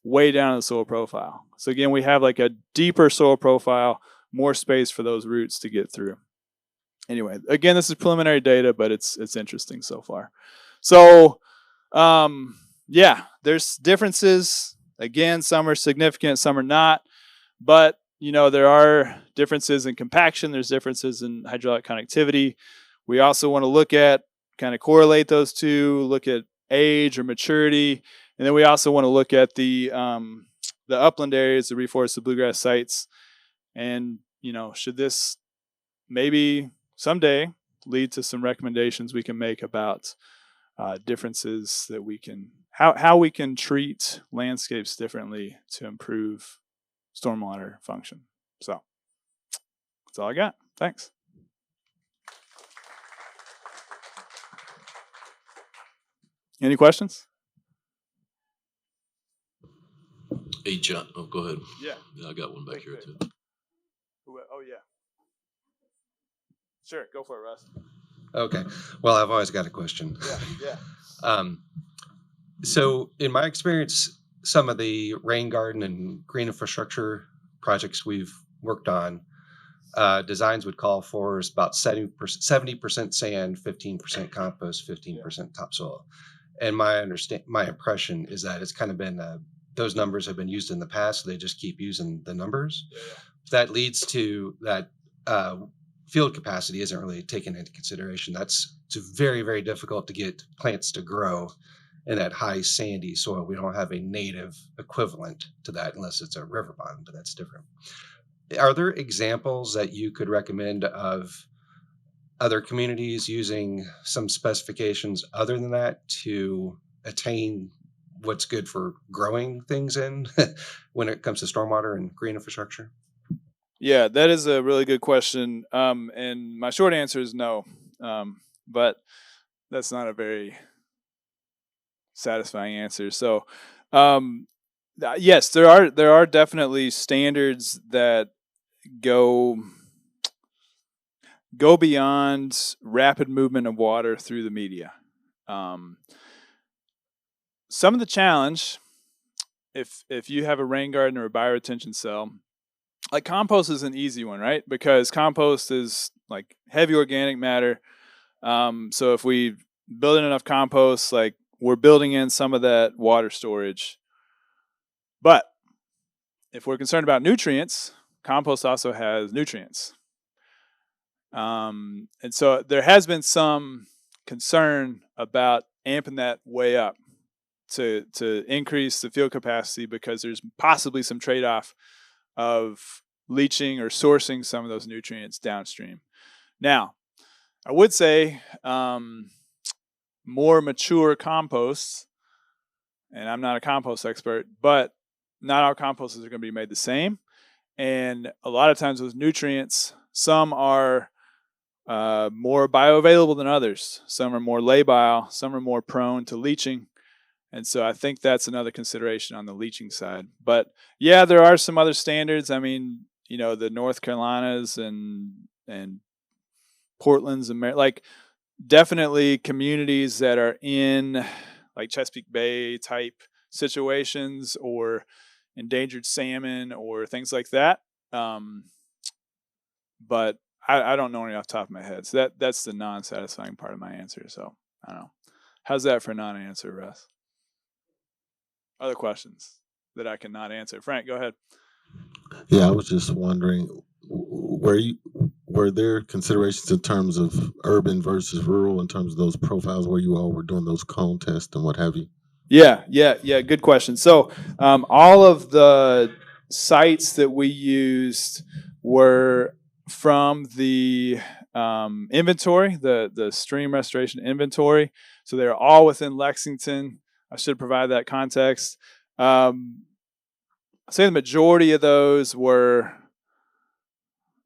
way down in the soil profile. So again, we have like a deeper soil profile, more space for those roots to get through. Anyway, again, this is preliminary data, but it's interesting so far. So yeah, there's differences. Again, some are significant, some are not. But, there are differences in compaction. There's differences in hydraulic connectivity. We also want to look at, kind of correlate those two, look at age or maturity. And then we also want to look at the upland areas, the reforested bluegrass sites. And, should this maybe someday lead to some recommendations we can make about differences that we can, how we can treat landscapes differently to improve stormwater function. So that's all I got. Thanks. Any questions? Hey, John. Oh, go ahead. Yeah. I got one back here too. Oh, yeah. Sure. Go for it, Russ. Okay. Well, I've always got a question. Yeah. So in my experience, some of the rain garden and green infrastructure projects we've worked on, designs would call for is about 70% sand, 15% compost, 15% topsoil. And my impression is that it's kind of been, those numbers have been used in the past. So they just keep using the numbers. Yeah. That leads to that field capacity isn't really taken into consideration. It's very, very difficult to get plants to grow in that high sandy soil. We don't have a native equivalent to that unless it's a river bottom, but that's different. Are there examples that you could recommend of other communities using some specifications other than that to attain what's good for growing things in when it comes to stormwater and green infrastructure? Yeah, that is a really good question. And my short answer is no. But that's not a very satisfying answer. So, yes, there are definitely standards that go beyond rapid movement of water through the media. Some of the challenge, if you have a rain garden or a bioretention cell, like compost is an easy one, right? Because compost is like heavy organic matter. So if we build in enough compost, like we're building in some of that water storage. But if we're concerned about nutrients, compost also has nutrients. And so there has been some concern about amping that way up to increase the field capacity because there's possibly some trade-off of leaching or sourcing some of those nutrients downstream. Now, I would say more mature composts, and I'm not a compost expert, but not all composts are going to be made the same. And a lot of times those nutrients, some are more bioavailable than others. Some are more labile, some are more prone to leaching. And so I think that's another consideration on the leaching side. But yeah, there are some other standards. I mean, the North Carolinas and Portland's and like definitely communities that are in like Chesapeake Bay type situations or endangered salmon or things like that. But I don't know any off the top of my head. So that's the non-satisfying part of my answer. So I don't know. How's that for a non-answer, Russ? Other questions that I cannot answer? Frank, go ahead. Yeah, I was just wondering, were there considerations in terms of urban versus rural in terms of those profiles where you all were doing those cone tests and what have you? Yeah. Good question. So all of the sites that we used were from the inventory, the stream restoration inventory. So they're all within Lexington. I should provide that context. I'd say the majority of those were,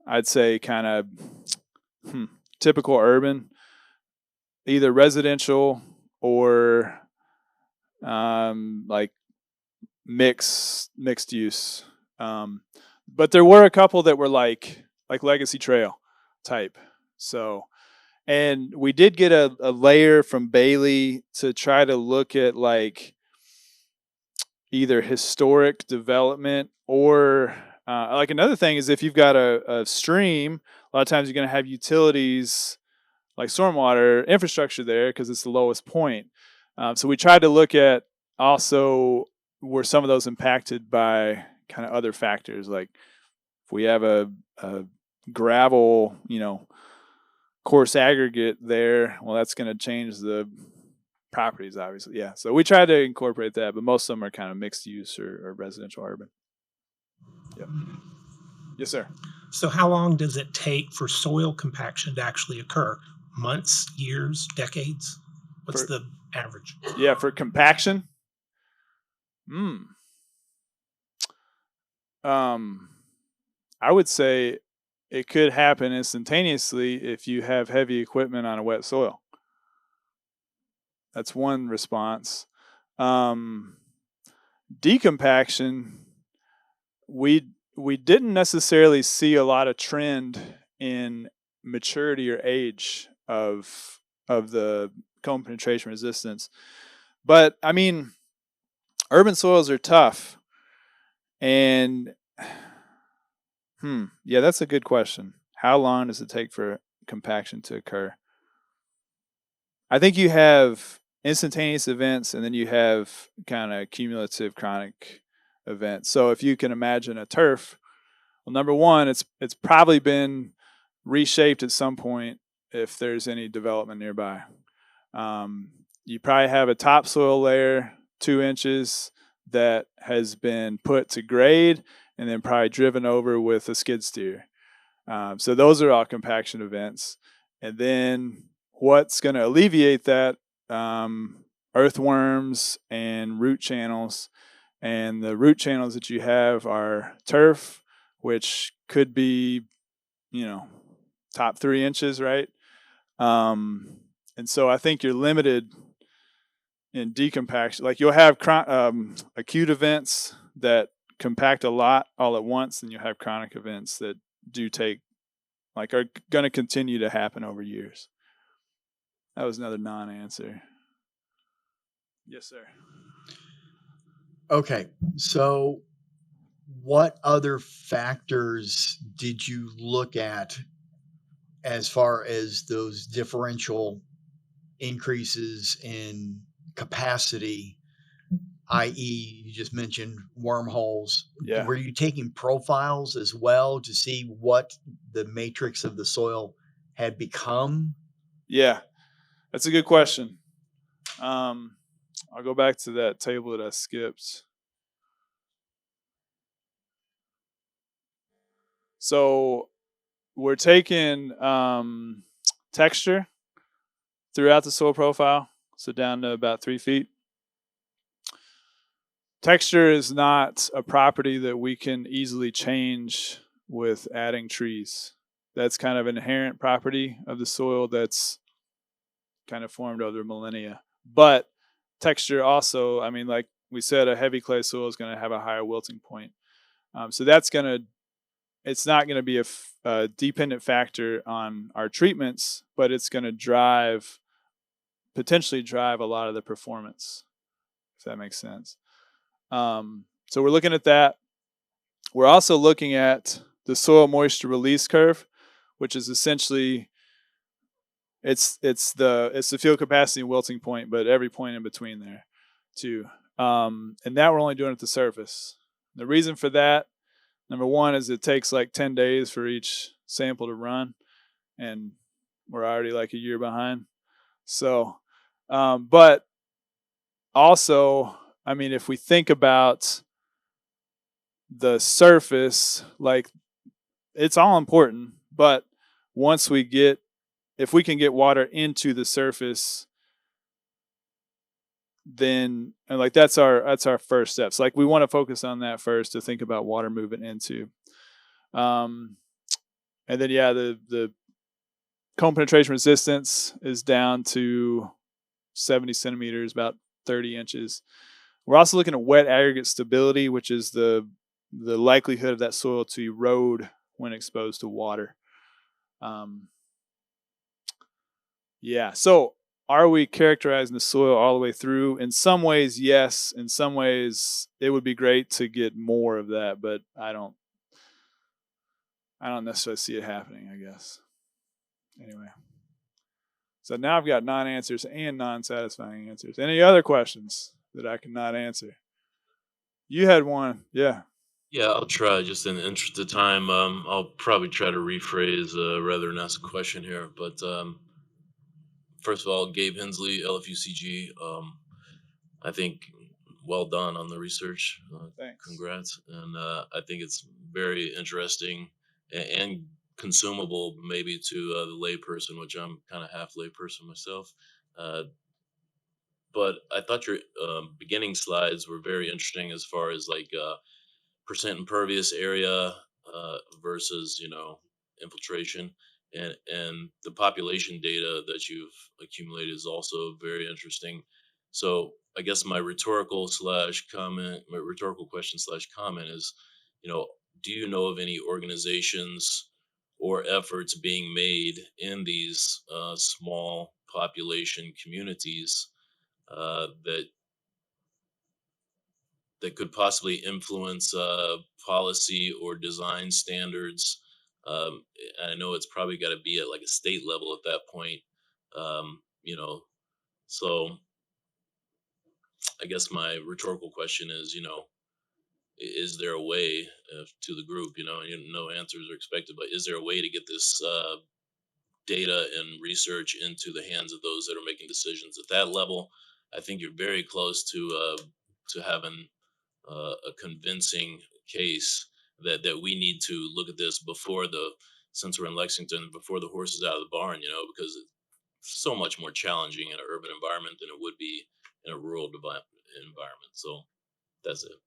I'd say, kind of typical urban, either residential or like mixed use. But there were a couple that were like Legacy Trail type. So, and we did get a layer from Bailey to try to look at like either historic development or like another thing is if you've got a stream, a lot of times you're going to have utilities like stormwater infrastructure there because it's the lowest point. So we tried to look at also were some of those impacted by kind of other factors, like if we have a gravel, coarse aggregate there, well, that's going to change the properties, obviously. Yeah. So we tried to incorporate that, but most of them are kind of mixed use or residential urban. Yep. Yes, sir. So how long does it take for soil compaction to actually occur? Months, years, decades? What's the average? Yeah, for compaction? I would say it could happen instantaneously if you have heavy equipment on a wet soil. That's one response. Decompaction, we didn't necessarily see a lot of trend in maturity or age of the cone penetration resistance. But I mean, urban soils are tough. And yeah, that's a good question. How long does it take for compaction to occur? I think you have instantaneous events and then you have kind of cumulative chronic events. So if you can imagine a turf, well, number one, it's probably been reshaped at some point if there's any development nearby. You probably have a topsoil layer, 2 inches, that has been put to grade and then probably driven over with a skid steer. So those are all compaction events. And then what's going to alleviate that? Earthworms and root channels. And the root channels that you have are turf, which could be, top 3 inches, right? And so I think you're limited in decompaction. Like you'll have acute events that compact a lot all at once, and you'll have chronic events that do take, are going to continue to happen over years. That was another non-answer. Yes, sir. Okay, so what other factors did you look at as far as those differential increases in capacity, i.e., you just mentioned wormholes? Yeah. Were you taking profiles as well to see what the matrix of the soil had become? Yeah, that's a good question. I'll go back to that table that I skipped. So we're taking texture throughout the soil profile, so down to about 3 feet. Texture is not a property that we can easily change with adding trees. That's kind of an inherent property of the soil that's kind of formed over millennia. But texture also, like we said, a heavy clay soil is going to have a higher wilting point. So it's not going to be a dependent factor on our treatments, but it's going to potentially drive a lot of the performance, if that makes sense. So we're looking at that. We're also looking at the soil moisture release curve, which is essentially, it's the field capacity and wilting point, but every point in between there too. And that we're only doing at the surface. The reason for that, number one, is it takes like 10 days for each sample to run, and we're already like a year behind. So, but also, I mean, if we think about the surface, like, it's all important, but once if we can get water into the surface, then, and like, that's our first steps. Like, we want to focus on that first, to think about water moving into. And then, yeah, the cone penetration resistance is down to 70 centimeters, about 30 inches. We're also looking at wet aggregate stability, which is the likelihood of that soil to erode when exposed to water. Yeah, so are we characterizing the soil all the way through? In some ways, yes. In some ways, it would be great to get more of that, but I don't necessarily see it happening, I guess. Anyway. So now I've got non-answers and non-satisfying answers. Any other questions that I cannot answer? You had one. Yeah. Yeah, I'll try. Just in the interest of time, I'll probably try to rephrase rather than ask a question here. But first of all, Gabe Hensley, LFUCG. I think well done on the research. Thanks. Congrats, and I think it's very interesting and consumable, maybe to the layperson, which I'm kind of half layperson myself. But I thought your beginning slides were very interesting as far as like percent impervious area versus infiltration, and the population data that you've accumulated is also very interesting. So I guess my rhetorical question slash comment is, do you know of any organizations or efforts being made in these small population communities that could possibly influence policy or design standards? I know it's probably got to be at like a state level at that point. So I guess my rhetorical question is there a way to the group, no answers are expected, but is there a way to get this data and research into the hands of those that are making decisions at that level? I think you're very close to having a convincing case that we need to look at this since we're in Lexington, before the horse is out of the barn, because it's so much more challenging in an urban environment than it would be in a rural environment. So that's it.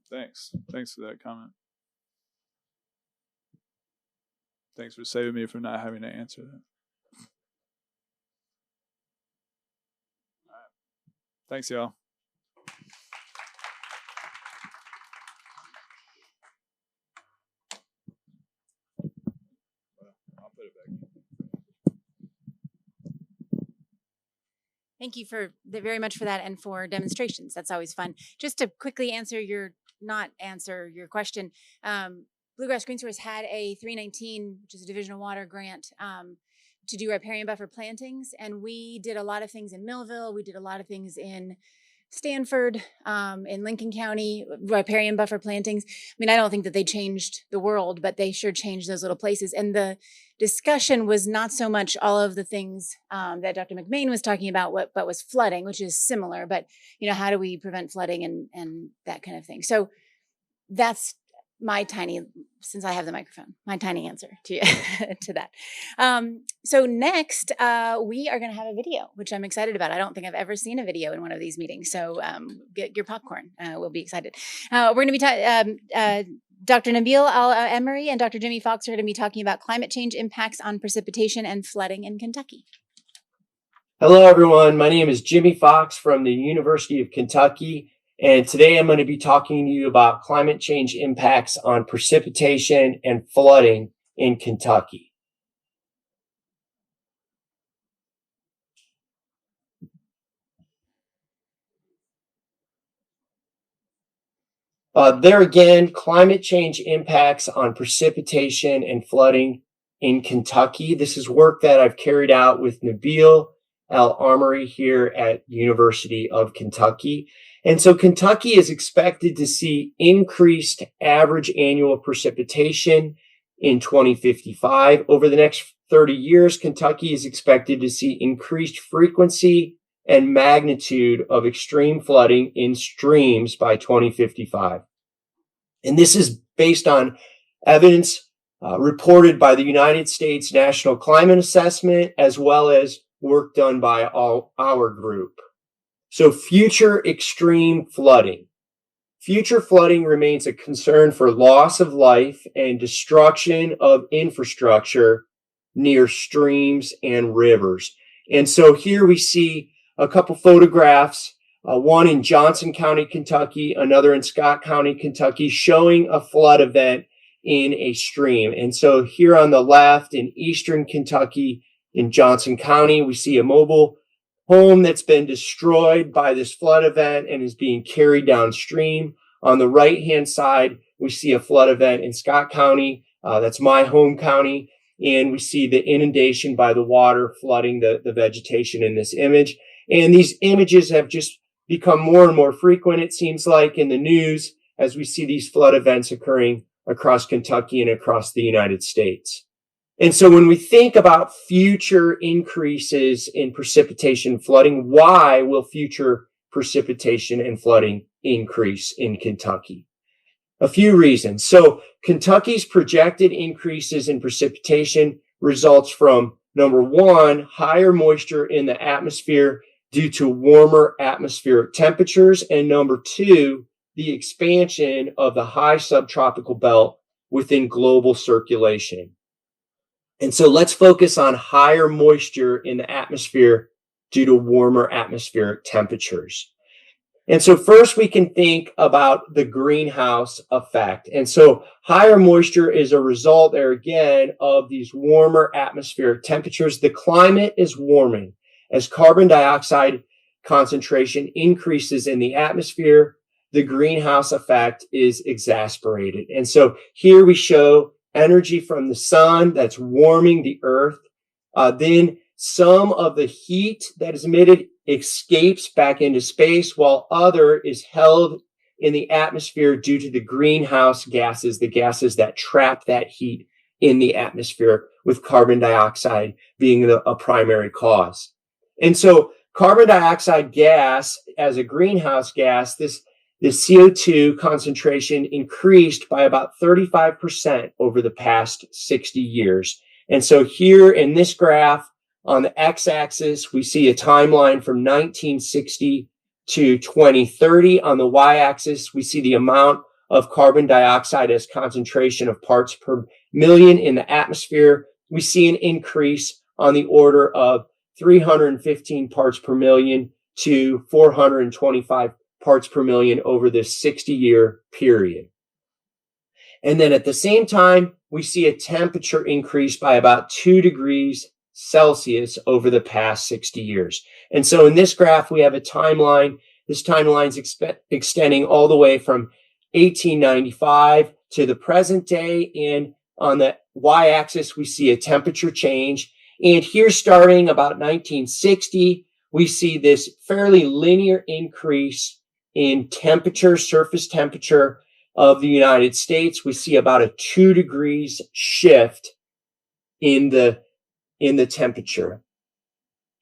Thanks for that comment. Thanks for saving me from not having to answer that. All right. Thanks, y'all. I'll put it back. Thank you very much for that, and for demonstrations. That's always fun. Just to quickly answer your question, Bluegrass Green Source had a 319, which is a Division of Water grant, to do riparian buffer plantings, and we did a lot of things in Millville. We did a lot of things in Stanford, in Lincoln County, riparian buffer plantings. I mean, I don't think that they changed the world, but they sure changed those little places. And the discussion was not so much all of the things that Dr. McMain was talking about, but was flooding, which is similar. But how do we prevent flooding and that kind of thing? So that's my tiny, since I have the microphone, my tiny answer to to that. So next, we are going to have a video, which I'm excited about. I don't think I've ever seen a video in one of these meetings. So get your popcorn. We'll be excited. We're going to be Dr. Nabil Al-Emery and Dr. Jimmy Fox are going to be talking about climate change impacts on precipitation and flooding in Kentucky. Hello, everyone. My name is Jimmy Fox from the University of Kentucky. And today I'm going to be talking to you about climate change impacts on precipitation and flooding in Kentucky. There again, climate change impacts on precipitation and flooding in Kentucky. This is work that I've carried out with Nabil Al-Armory here at University of Kentucky. And so Kentucky is expected to see increased average annual precipitation in 2055. Over the next 30 years, Kentucky is expected to see increased frequency and magnitude of extreme flooding in streams by 2055. And this is based on evidence reported by the United States National Climate Assessment, as well as work done by our group. So future extreme flooding. Future flooding remains a concern for loss of life and destruction of infrastructure near streams and rivers. And so here we see a couple photographs, one in Johnson County, Kentucky, another in Scott County, Kentucky, showing a flood event in a stream. And so here on the left in eastern Kentucky, in Johnson County, we see a mobile home that's been destroyed by this flood event and is being carried downstream. On the right-hand side, we see a flood event in Scott County. That's my home county. And we see the inundation by the water flooding the vegetation in this image. And these images have just become more and more frequent, it seems like, in the news as we see these flood events occurring across Kentucky and across the United States. And so when we think about future increases in precipitation flooding, why will future precipitation and flooding increase in Kentucky? A few reasons. So Kentucky's projected increases in precipitation results from, number one, higher moisture in the atmosphere due to warmer atmospheric temperatures, and number two, the expansion of the high subtropical belt within global circulation. And so let's focus on higher moisture in the atmosphere due to warmer atmospheric temperatures. And so first we can think about the greenhouse effect. And so higher moisture is a result there again of these warmer atmospheric temperatures. The climate is warming as carbon dioxide concentration increases in the atmosphere. The greenhouse effect is exacerbated. And so here we show energy from the sun that's warming the earth. Then some of the heat that is emitted escapes back into space, while other is held in the atmosphere due to the greenhouse gases, the gases that trap that heat in the atmosphere, with carbon dioxide being a primary cause. And so carbon dioxide gas as a greenhouse gas, the CO2 concentration increased by about 35% over the past 60 years. And so here in this graph on the x-axis, we see a timeline from 1960 to 2030. On the y-axis, we see the amount of carbon dioxide as concentration of parts per million in the atmosphere. We see an increase on the order of 315 parts per million to 425 parts per million over this 60-year period. And then at the same time, we see a temperature increase by about 2 degrees Celsius over the past 60 years. And so in this graph, we have a timeline. This timeline's extending all the way from 1895 to the present day. And on the y-axis, we see a temperature change. And here, starting about 1960, we see this fairly linear increase in temperature, surface temperature of the United States. We see about a 2 degrees shift in the temperature.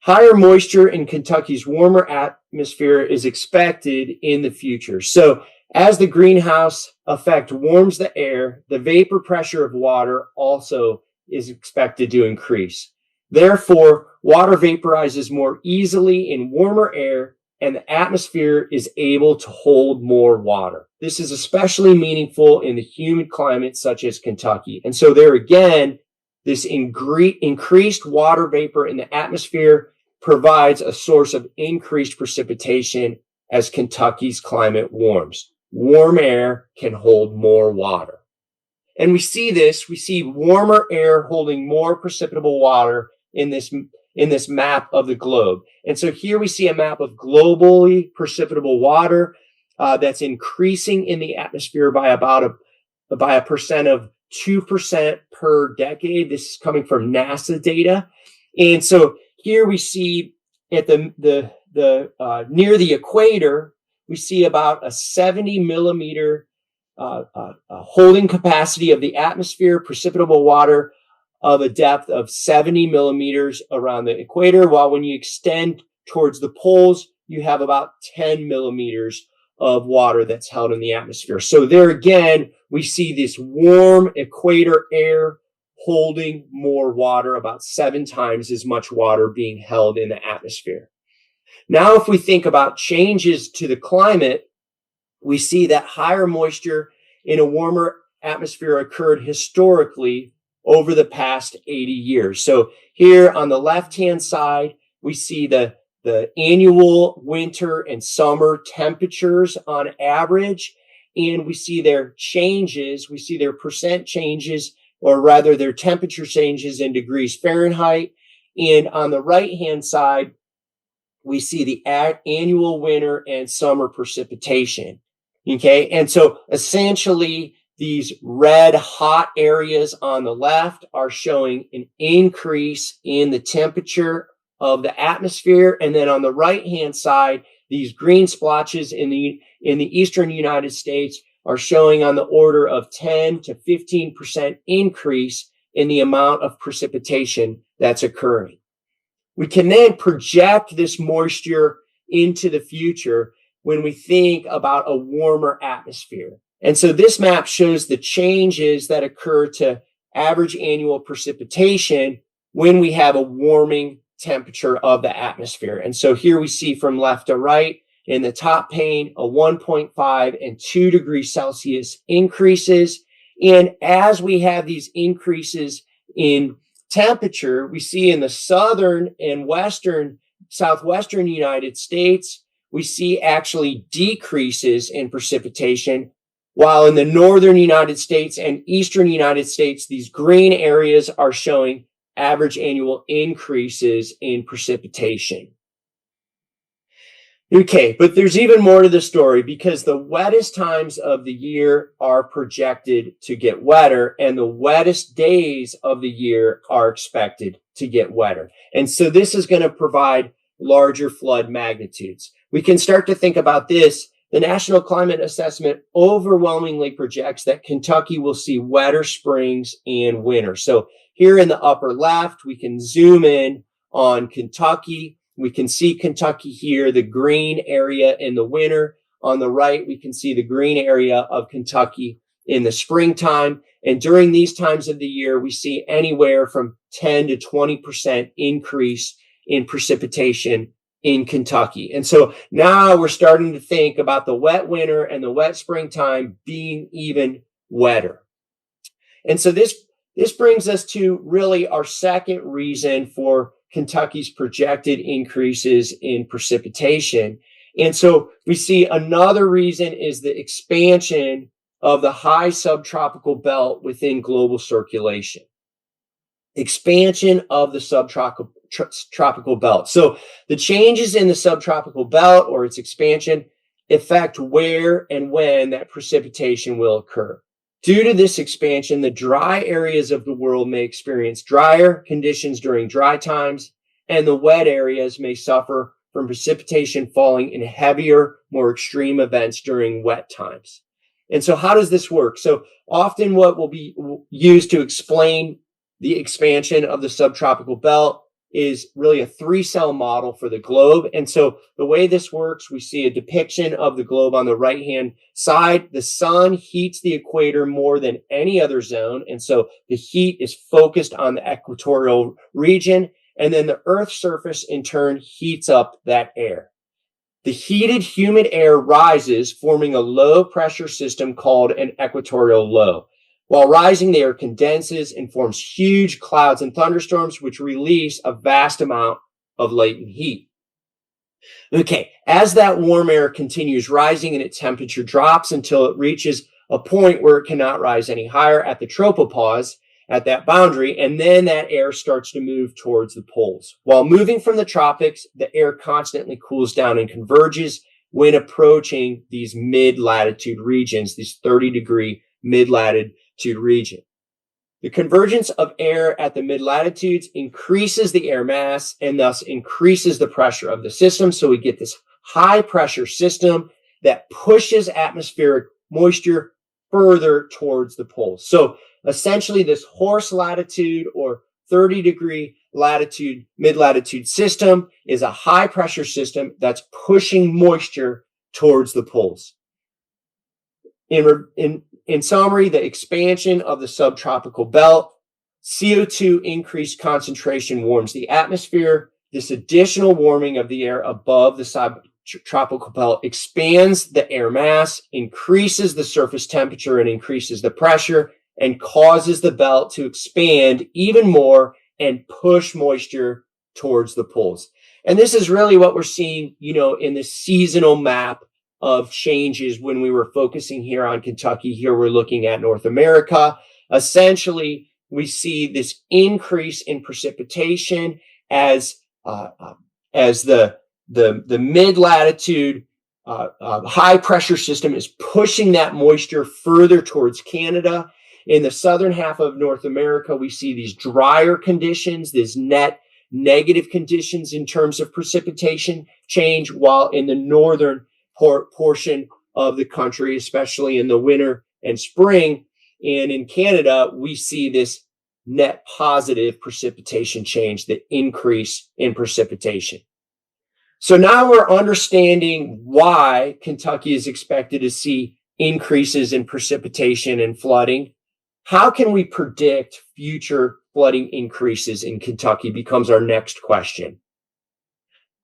Higher moisture in Kentucky's warmer atmosphere is expected in the future. So as the greenhouse effect warms the air, the vapor pressure of water also is expected to increase. Therefore, water vaporizes more easily in warmer air, and the atmosphere is able to hold more water. This is especially meaningful in the humid climate such as Kentucky. And so there again, this increased water vapor in the atmosphere provides a source of increased precipitation as Kentucky's climate warms. Warm air can hold more water. And we see warmer air holding more precipitable water in this map of the globe. And so here we see a map of globally precipitable water that's increasing in the atmosphere by about a percent of 2% per decade. This is coming from NASA data. And so here we see at the near the equator, we see about a 70 millimeter holding capacity of the atmosphere, precipitable water of a depth of 70 millimeters around the equator, while when you extend towards the poles, you have about 10 millimeters of water that's held in the atmosphere. So there again, we see this warm equator air holding more water, about 7 times as much water being held in the atmosphere. Now, if we think about changes to the climate, we see that higher moisture in a warmer atmosphere occurred historically over the past 80 years. So here on the left-hand side, we see the annual winter and summer temperatures on average, and we see their changes. We see their percent changes, or rather their temperature changes in degrees Fahrenheit. And on the right-hand side, we see the annual winter and summer precipitation. Okay. And so essentially these red hot areas on the left are showing an increase in the temperature of the atmosphere. And then on the right-hand side, these green splotches in the eastern United States are showing on the order of 10 to 15% increase in the amount of precipitation that's occurring. We can then project this moisture into the future when we think about a warmer atmosphere. And so this map shows the changes that occur to average annual precipitation when we have a warming temperature of the atmosphere. And so here we see from left to right in the top pane, a 1.5 and 2 degrees Celsius increases. And as we have these increases in temperature, we see in the southern and southwestern United States, we see actually decreases in precipitation, while in the northern United States and eastern United States, these green areas are showing average annual increases in precipitation. Okay, but there's even more to the story, because the wettest times of the year are projected to get wetter, and the wettest days of the year are expected to get wetter. And so this is going to provide larger flood magnitudes. We can start to think about this. The National Climate Assessment overwhelmingly projects that Kentucky will see wetter springs and winter. So here in the upper left, we can zoom in on Kentucky. We can see Kentucky here, the green area in the winter. On the right, we can see the green area of Kentucky in the springtime. And during these times of the year, we see anywhere from 10 to 20% increase in precipitation in Kentucky. And so now we're starting to think about the wet winter and the wet springtime being even wetter. And so this brings us to really our second reason for Kentucky's projected increases in precipitation. And so we see another reason is the expansion of the high subtropical belt within global circulation. Expansion of the subtropical belt. So the changes in the subtropical belt or its expansion affect where and when that precipitation will occur. Due to this expansion, the dry areas of the world may experience drier conditions during dry times, and the wet areas may suffer from precipitation falling in heavier, more extreme events during wet times. And so how does this work? So often what will be used to explain the expansion of the subtropical belt is really a 3-cell model for the globe. And so the way this works, we see a depiction of the globe on the right-hand side. The sun heats the equator more than any other zone. And so the heat is focused on the equatorial region. And then the Earth's surface in turn heats up that air. The heated, humid air rises, forming a low pressure system called an equatorial low. While rising, the air condenses and forms huge clouds and thunderstorms, which release a vast amount of latent heat. Okay, as that warm air continues rising and its temperature drops until it reaches a point where it cannot rise any higher at the tropopause, at that boundary, and then that air starts to move towards the poles. While moving from the tropics, the air constantly cools down and converges when approaching these mid-latitude regions, these 30-degree mid-latitude region. The convergence of air at the mid-latitudes increases the air mass and thus increases the pressure of the system. So we get this high pressure system that pushes atmospheric moisture further towards the poles. So essentially this horse latitude or 30-degree latitude, mid-latitude system is a high pressure system that's pushing moisture towards the poles. In summary, the expansion of the subtropical belt, CO2 increased concentration warms the atmosphere. This additional warming of the air above the subtropical belt expands the air mass, increases the surface temperature, and increases the pressure, and causes the belt to expand even more and push moisture towards the poles. And this is really what we're seeing, in the seasonal map of changes when we were focusing here on Kentucky. Here we're looking at North America. Essentially, we see this increase in precipitation as the mid-latitude high pressure system is pushing that moisture further towards Canada. In the southern half of North America, we see these drier conditions, these net negative conditions in terms of precipitation change, while in the northern portion of the country, especially in the winter and spring, and in Canada, we see this net positive precipitation change, the increase in precipitation. So now we're understanding why Kentucky is expected to see increases in precipitation and flooding. How can we predict future flooding increases in Kentucky becomes our next question.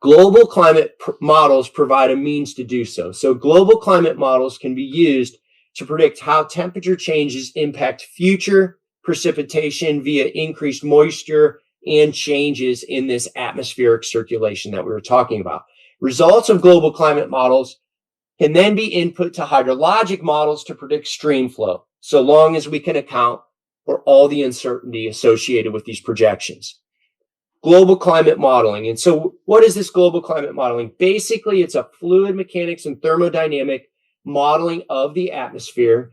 Global climate models provide a means to do so. So global climate models can be used to predict how temperature changes impact future precipitation via increased moisture and changes in this atmospheric circulation that we were talking about. Results of global climate models can then be input to hydrologic models to predict stream flow, so long as we can account for all the uncertainty associated with these projections. Global climate modeling. And so what is this global climate modeling? Basically, it's a fluid mechanics and thermodynamic modeling of the atmosphere.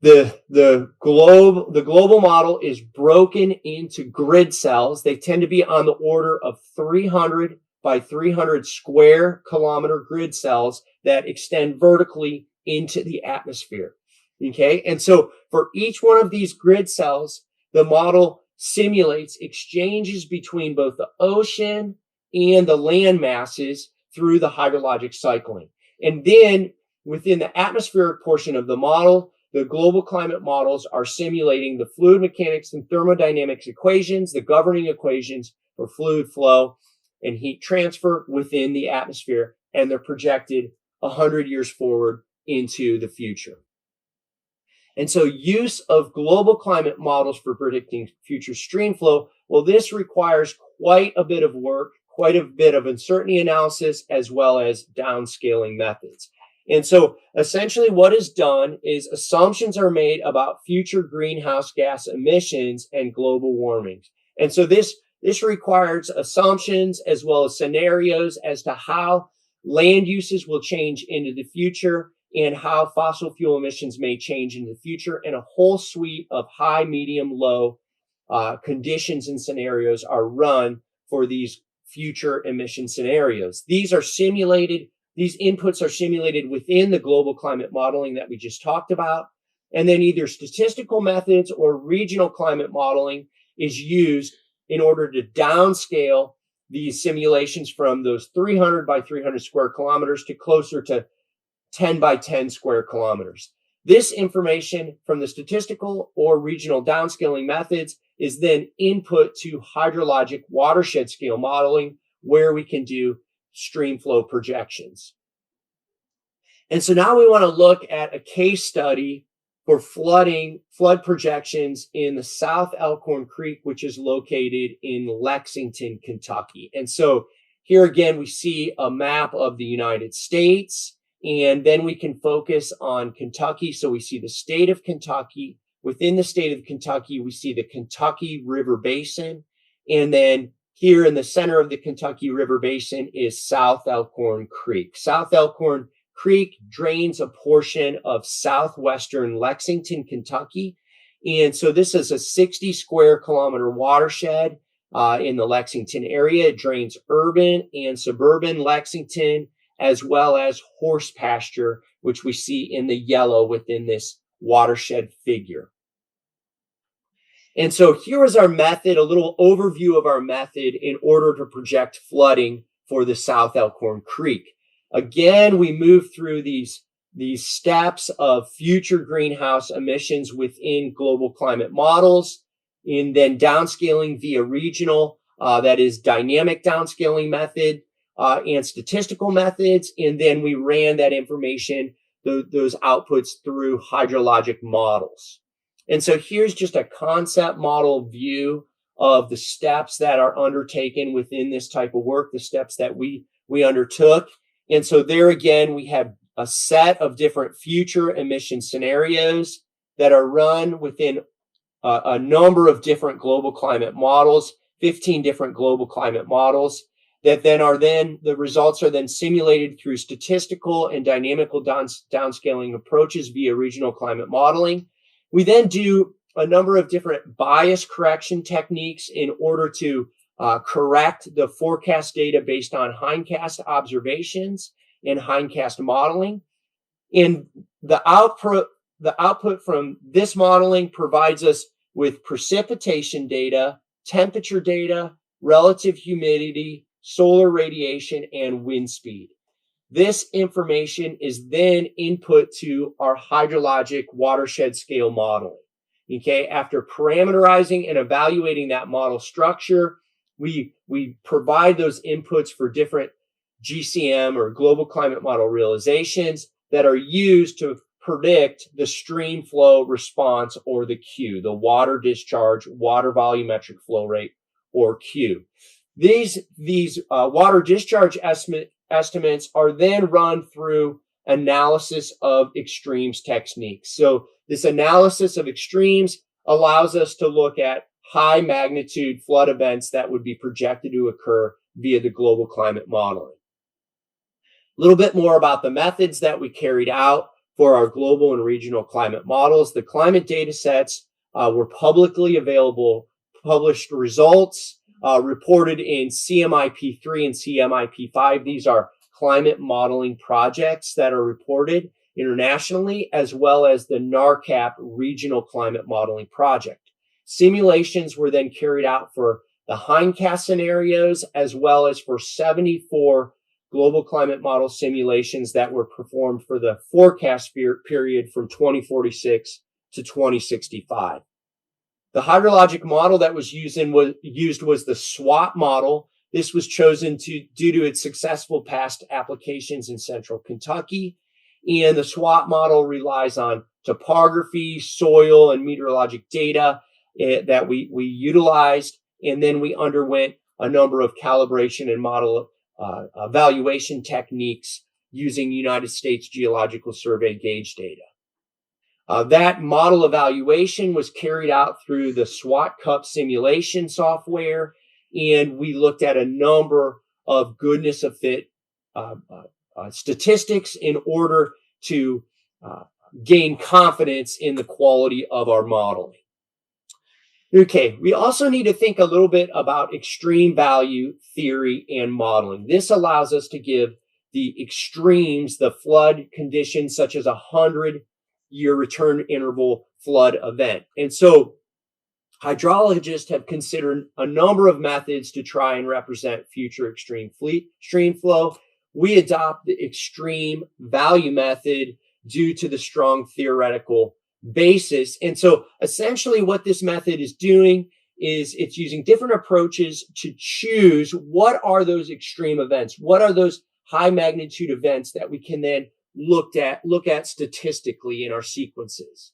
The global model is broken into grid cells. They tend to be on the order of 300 by 300 square kilometer grid cells that extend vertically into the atmosphere. Okay. And so for each one of these grid cells, the model simulates exchanges between both the ocean and the land masses through the hydrologic cycling. And then within the atmospheric portion of the model, the global climate models are simulating the fluid mechanics and thermodynamics equations, the governing equations for fluid flow and heat transfer within the atmosphere, and they're projected 100 years forward into the future. And so use of global climate models for predicting future stream flow, well, this requires quite a bit of work, quite a bit of uncertainty analysis, as well as downscaling methods. And so essentially what is done is assumptions are made about future greenhouse gas emissions and global warming. And so this requires assumptions as well as scenarios as to how land uses will change into the future and how fossil fuel emissions may change in the future, and a whole suite of high, medium, low conditions and scenarios are run for these future emission scenarios. These inputs are simulated within the global climate modeling that we just talked about, and then either statistical methods or regional climate modeling is used in order to downscale these simulations from those 300 by 300 square kilometers to closer to 10 by 10 square kilometers. This information from the statistical or regional downscaling methods is then input to hydrologic watershed scale modeling, where we can do stream flow projections. And so now we want to look at a case study for flood projections in the South Elkhorn Creek, which is located in Lexington, Kentucky. And so here again, we see a map of the United States. And then we can focus on Kentucky. So we see the state of Kentucky. Within the state of Kentucky, we see the Kentucky River Basin. And then here in the center of the Kentucky River Basin is South Elkhorn Creek. South Elkhorn Creek drains a portion of southwestern Lexington, Kentucky. And so this is a 60 square kilometer watershed in the Lexington area. It drains urban and suburban Lexington, as well as horse pasture, which we see in the yellow within this watershed figure. And so here is our method, a little overview of our method in order to project flooding for the South Elkhorn Creek. Again, we move through these steps of future greenhouse emissions within global climate models, and then downscaling via regional, that is dynamic downscaling method, and statistical methods. And then we ran that information, those outputs through hydrologic models. And so here's just a concept model view of the steps that are undertaken within this type of work, the steps that we undertook. And so there again, we have a set of different future emission scenarios that are run within a number of different global climate models, 15 different global climate models that the results are then simulated through statistical and dynamical downscaling approaches via regional climate modeling. We then do a number of different bias correction techniques in order to correct the forecast data based on hindcast observations and hindcast modeling. And the output from this modeling provides us with precipitation data, temperature data, relative humidity, solar radiation, and wind speed. This information is then input to our hydrologic watershed scale modeling. Okay, after parameterizing and evaluating that model structure, we provide those inputs for different GCM or global climate model realizations that are used to predict the stream flow response, or the Q, the water discharge, water volumetric flow rate, or Q. These water discharge estimates are then run through analysis of extremes techniques. So this analysis of extremes allows us to look at high magnitude flood events that would be projected to occur via the global climate modeling. A little bit more about the methods that we carried out for our global and regional climate models. The climate data sets were publicly available, published results reported in CMIP3 and CMIP5. These are climate modeling projects that are reported internationally, as well as the NARCAP regional climate modeling project. Simulations were then carried out for the hindcast scenarios, as well as for 74 global climate model simulations that were performed for the forecast period from 2046 to 2065. The hydrologic model that was used was the SWAT model. This was chosen due to its successful past applications in central Kentucky. And the SWAT model relies on topography, soil, and meteorologic data that we utilized. And then we underwent a number of calibration and model evaluation techniques using United States Geological Survey gauge data. That model evaluation was carried out through the SWAT Cup simulation software, and we looked at a number of goodness of fit statistics in order to gain confidence in the quality of our modeling. Okay, we also need to think a little bit about extreme value theory and modeling. This allows us to give the extremes, the flood conditions, such as a 100-year return interval flood event. And so hydrologists have considered a number of methods to try and represent future extreme stream flow. We adopt the extreme value method due to the strong theoretical basis. And so essentially what this method is doing is it's using different approaches to choose what are those extreme events, what are those high magnitude events that we can then look at statistically in our sequences.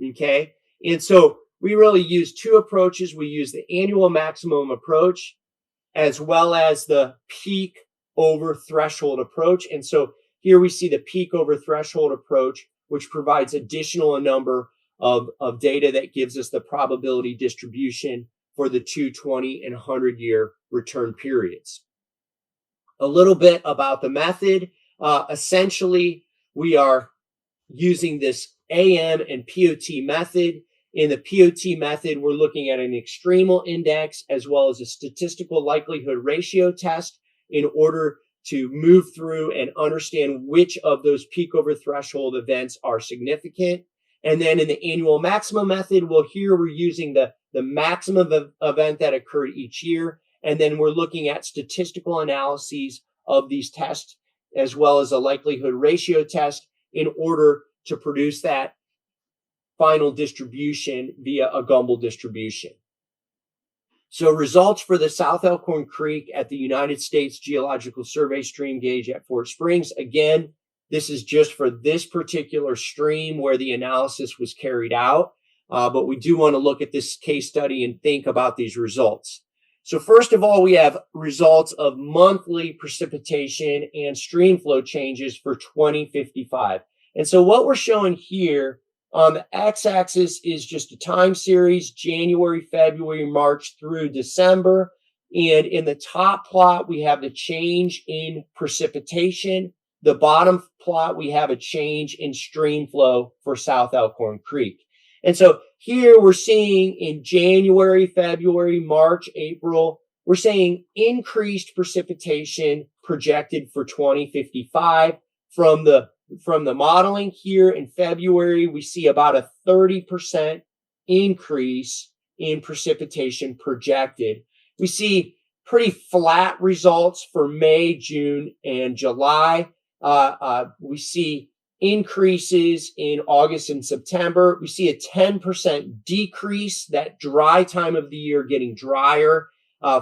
Okay. And so we really use two approaches. We use the annual maximum approach as well as the peak over threshold approach. And so here we see the peak over threshold approach, which provides additional number of data that gives us the probability distribution for the 220 and 100-year return periods. A little bit about the method. Essentially, we are using this AM and POT method, In the POT method, we're looking at an extremal index as well as a statistical likelihood ratio test in order to move through and understand which of those peak over threshold events are significant. And then in the annual maximum method, here we're using the maximum event that occurred each year. And then we're looking at statistical analyses of these tests as well as a likelihood ratio test in order to produce that final distribution via a Gumbel distribution. So results for the South Elkhorn Creek at the United States Geological Survey stream gauge at Fort Springs. Again, this is just for this particular stream where the analysis was carried out. But we do want to look at this case study and think about these results. So first of all, we have results of monthly precipitation and stream flow changes for 2055. And so what we're showing here on the x-axis is just a time series, January, February, March through December. And in the top plot, we have the change in precipitation. The bottom plot, we have a change in stream flow for South Elkhorn Creek. And so here we're seeing in January, February, March, April, we're seeing increased precipitation projected for 2055 from the modeling. Here in February, we see about a 30% increase in precipitation projected. We see pretty flat results for May, June, and July. We see increases in August and September. We see a 10% decrease, that dry time of the year getting drier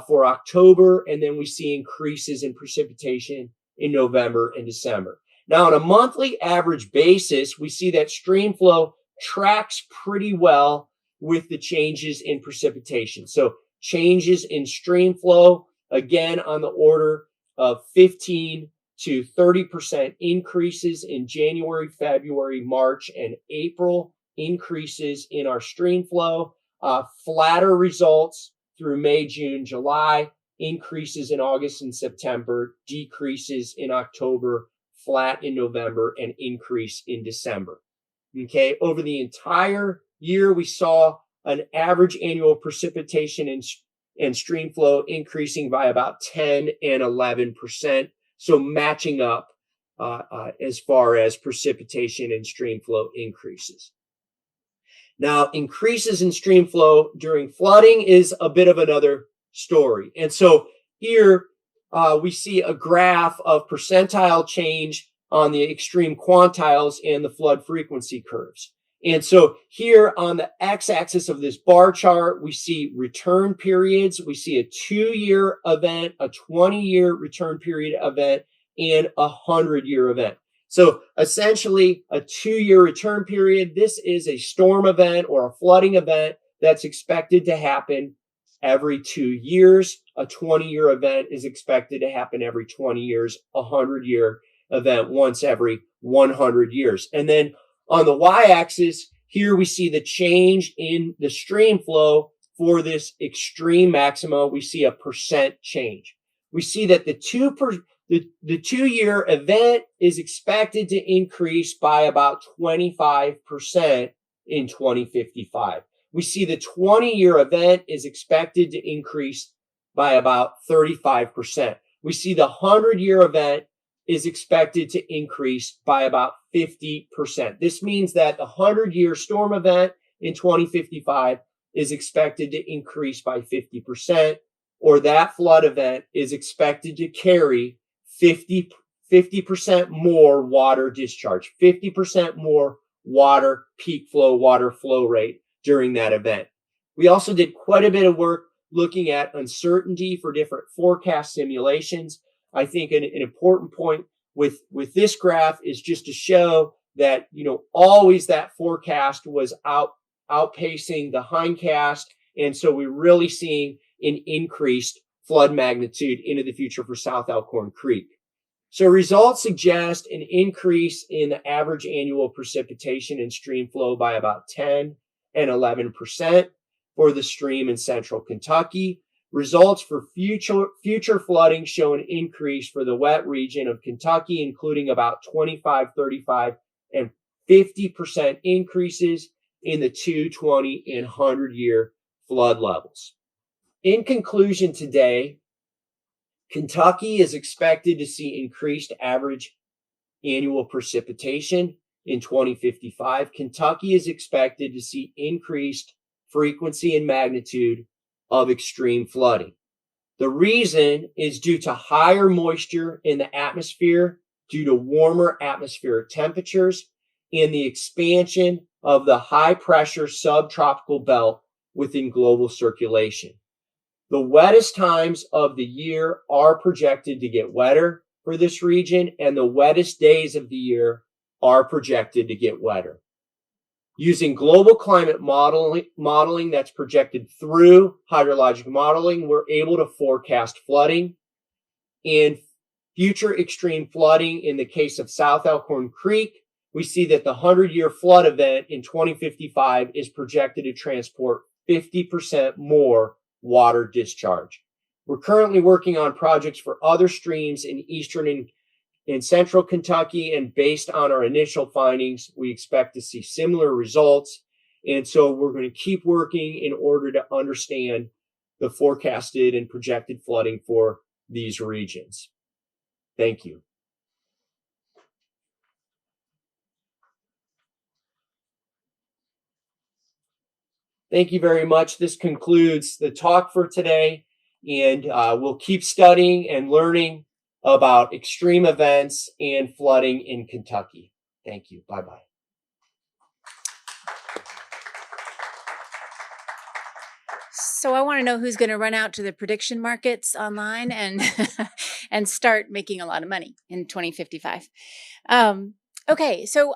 for October. And then we see increases in precipitation in November and December. Now, on a monthly average basis, we see that stream flow tracks pretty well with the changes in precipitation. So changes in stream flow, again, on the order of 15 to 30% increases in January, February, March, and April, increases in our stream flow, flatter results through May, June, July, increases in August and September, decreases in October, flat in November, and increase in December. Okay, over the entire year, we saw an average annual precipitation and stream flow increasing by about 10 and 11%. So matching up as far as precipitation and stream flow increases. Now, increases in stream flow during flooding is a bit of another story. And so here we see a graph of percentile change on the extreme quantiles and the flood frequency curves. And so here on the x-axis of this bar chart, we see return periods. We see a 2-year event, a 20-year return period event, and a 100-year event. So essentially a 2-year return period. This is a storm event or a flooding event that's expected to happen every 2 years. A 20-year event is expected to happen every 20 years. A 100-year event once every 100 years. And then on the y-axis, here we see the change in the stream flow for this extreme maxima. We see a percent change. We see that the 2-year event is expected to increase by about 25% in 2055. We see the 20-year event is expected to increase by about 35%. We see the 100-year event is expected to increase by about 50%. This means that the 100-year storm event in 2055 is expected to increase by 50%, or that flood event is expected to carry 50% more water discharge, 50% more water peak flow, water flow rate during that event. We also did quite a bit of work looking at uncertainty for different forecast simulations. I think an important point with this graph is just to show that, always that forecast was outpacing the hindcast. And so we're really seeing an increased flood magnitude into the future for South Elkhorn Creek. So results suggest an increase in the average annual precipitation and stream flow by about 10 and 11% for the stream in central Kentucky. Results for future flooding show an increase for the wet region of Kentucky, including about 25, 35, and 50% increases in the 220 and 100-year flood levels. In conclusion today, Kentucky is expected to see increased average annual precipitation in 2055. Kentucky is expected to see increased frequency and magnitude of extreme flooding. The reason is due to higher moisture in the atmosphere due to warmer atmospheric temperatures and the expansion of the high pressure subtropical belt within global circulation. The wettest times of the year are projected to get wetter for this region, and the wettest days of the year are projected to get wetter. Using global climate modeling that's projected through hydrologic modeling, we're able to forecast flooding and future extreme flooding. In the case of South Elkhorn Creek, we see that the 100-year flood event in 2055 is projected to transport 50% more water discharge. We're currently working on projects for other streams in eastern and central Kentucky, and based on our initial findings, we expect to see similar results. And so we're going to keep working in order to understand the forecasted and projected flooding for these regions. Thank you. Thank you very much. This concludes the talk for today, and we'll keep studying and learning about extreme events and flooding in Kentucky. Thank you. Bye-bye. So I want to know who's going to run out to the prediction markets online and and start making a lot of money in 2055. Okay, so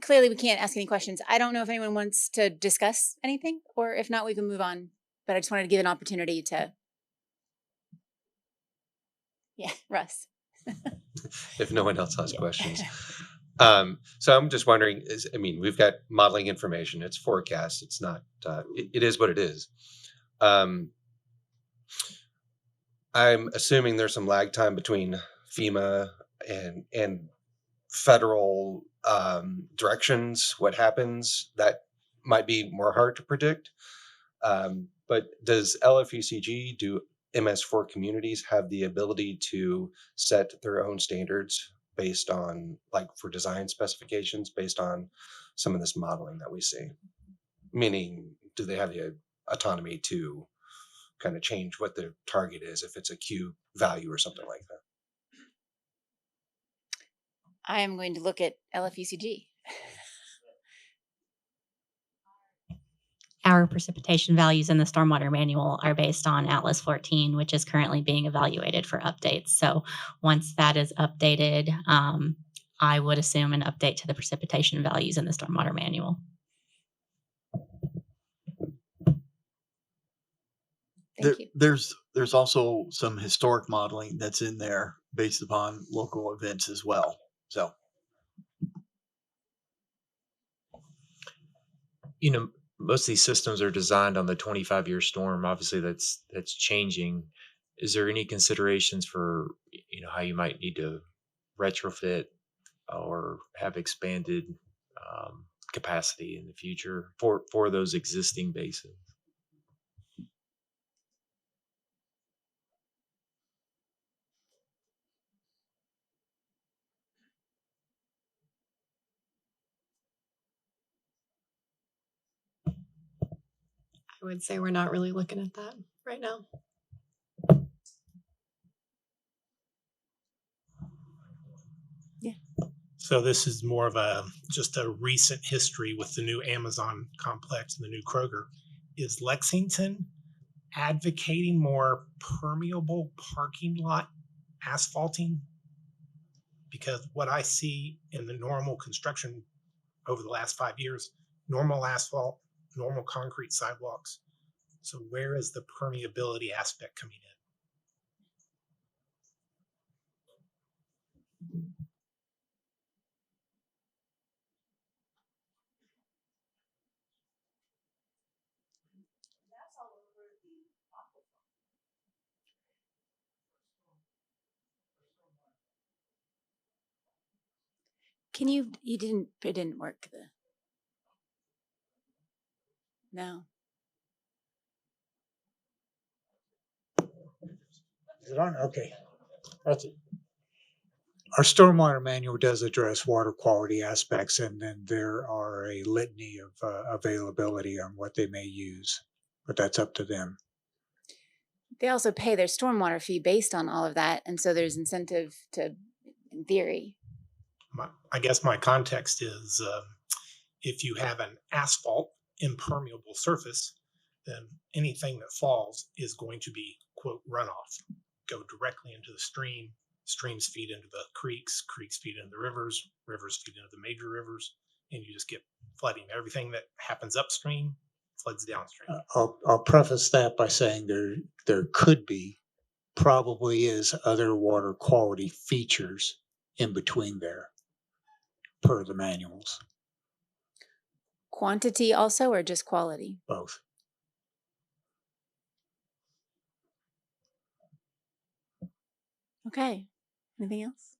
clearly we can't ask any questions. I don't know if anyone wants to discuss anything, or if not, we can move on. But I just wanted to give an opportunity to. Yeah, Russ. If no one else has questions. So I'm just wondering, we've got modeling information, it's forecast, it's not, it is what it is. I'm assuming there's some lag time between FEMA and federal directions, what happens, that might be more hard to predict. But does LFUCG, do MS4 communities have the ability to set their own standards based on, like, for design specifications based on some of this modeling that we see? Meaning, do they have the autonomy to kind of change what the target is if it's a Q value or something like that? I am going to look at LFUCG. Our precipitation values in the stormwater manual are based on Atlas 14, which is currently being evaluated for updates. So once that is updated, I would assume an update to the precipitation values in the stormwater manual. There's also some historic modeling that's in there based upon local events as well. So, most of these systems are designed on the 25-year storm. Obviously, that's changing. Is there any considerations for how you might need to retrofit or have expanded capacity in the future for those existing basins? I would say we're not really looking at that right now. Yeah. So this is more of just a recent history with the new Amazon complex and the new Kroger. Is Lexington advocating more permeable parking lot asphalting? Because what I see in the normal construction over the last 5 years, normal asphalt, normal concrete sidewalks. So where is the permeability aspect coming in? Can it didn't work. No. Is it on? Okay. That's it. Our stormwater manual does address water quality aspects, and then there are a litany of availability on what they may use, but that's up to them. They also pay their stormwater fee based on all of that. And so there's incentive to, in theory. I guess my context is if you have an asphalt impermeable surface, then anything that falls is going to be, quote, runoff, go directly into the stream. Streams feed into the creeks, creeks feed into the rivers, rivers feed into the major rivers, and you just get flooding. Everything that happens upstream floods downstream. I'll preface that by saying there could be, probably is, other water quality features in between there per the manuals. Quantity also, or just quality? Both. Okay. Anything else?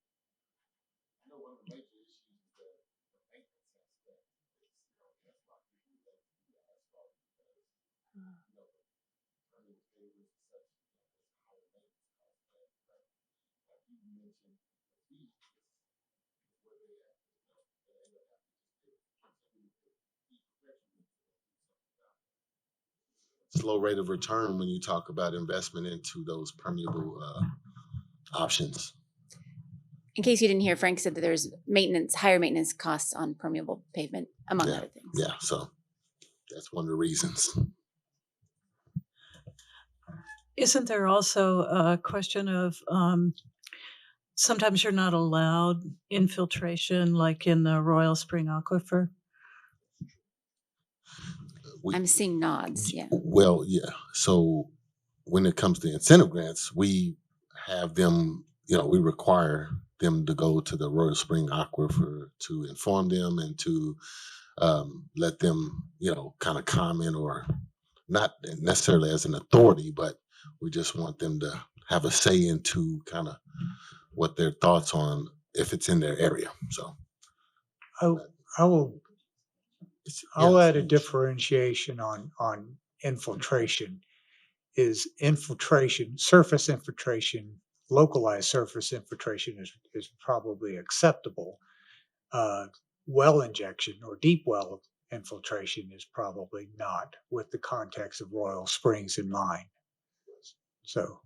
Slow rate of return when you talk about investment into those permeable options. In case you didn't hear, Frank said that there's higher maintenance costs on permeable pavement, among other things. Yeah, so that's one of the reasons. Isn't there also a question of sometimes you're not allowed infiltration, like in the Royal Spring Aquifer? I'm seeing nods. Yeah. Well, yeah. So when it comes to incentive grants, we have them, we require them to go to the Royal Spring Aquifer to inform them and to let them, kind of comment, or not necessarily as an authority, but we just want them to have a say into kind of what their thoughts on if it's in their area. So I'll add a differentiation on infiltration. Is infiltration, surface infiltration, localized surface infiltration is probably acceptable. Well injection or deep well infiltration is probably not, with the context of Royal Springs in mind. So.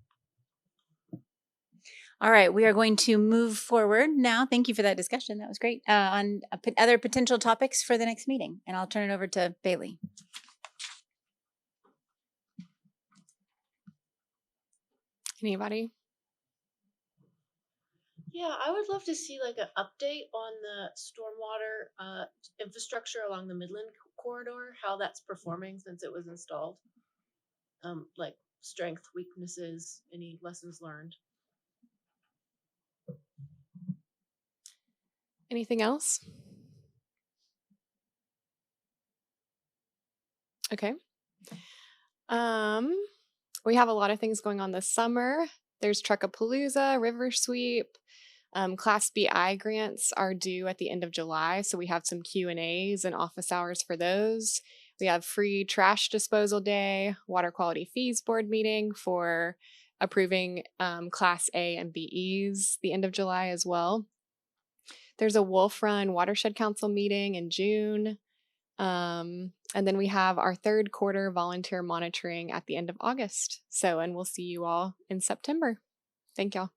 All right, we are going to move forward now. Thank you for that discussion. That was great. On other potential topics for the next meeting, and I'll turn it over to Bailey. Anybody? Yeah, I would love to see like an update on the stormwater infrastructure along the Midland corridor, how that's performing since it was installed. Like strength, weaknesses, any lessons learned. Anything else? Okay. We have a lot of things going on this summer. There's Truckapalooza, River Sweep. Class BI grants are due at the end of July, so we have some Q&As and office hours for those. We have free trash disposal day, water quality fees board meeting for approving Class A and BEs the end of July as well. There's a Wolf Run Watershed Council meeting in June. And then we have our third quarter volunteer monitoring at the end of August. And we'll see you all in September. Thank y'all.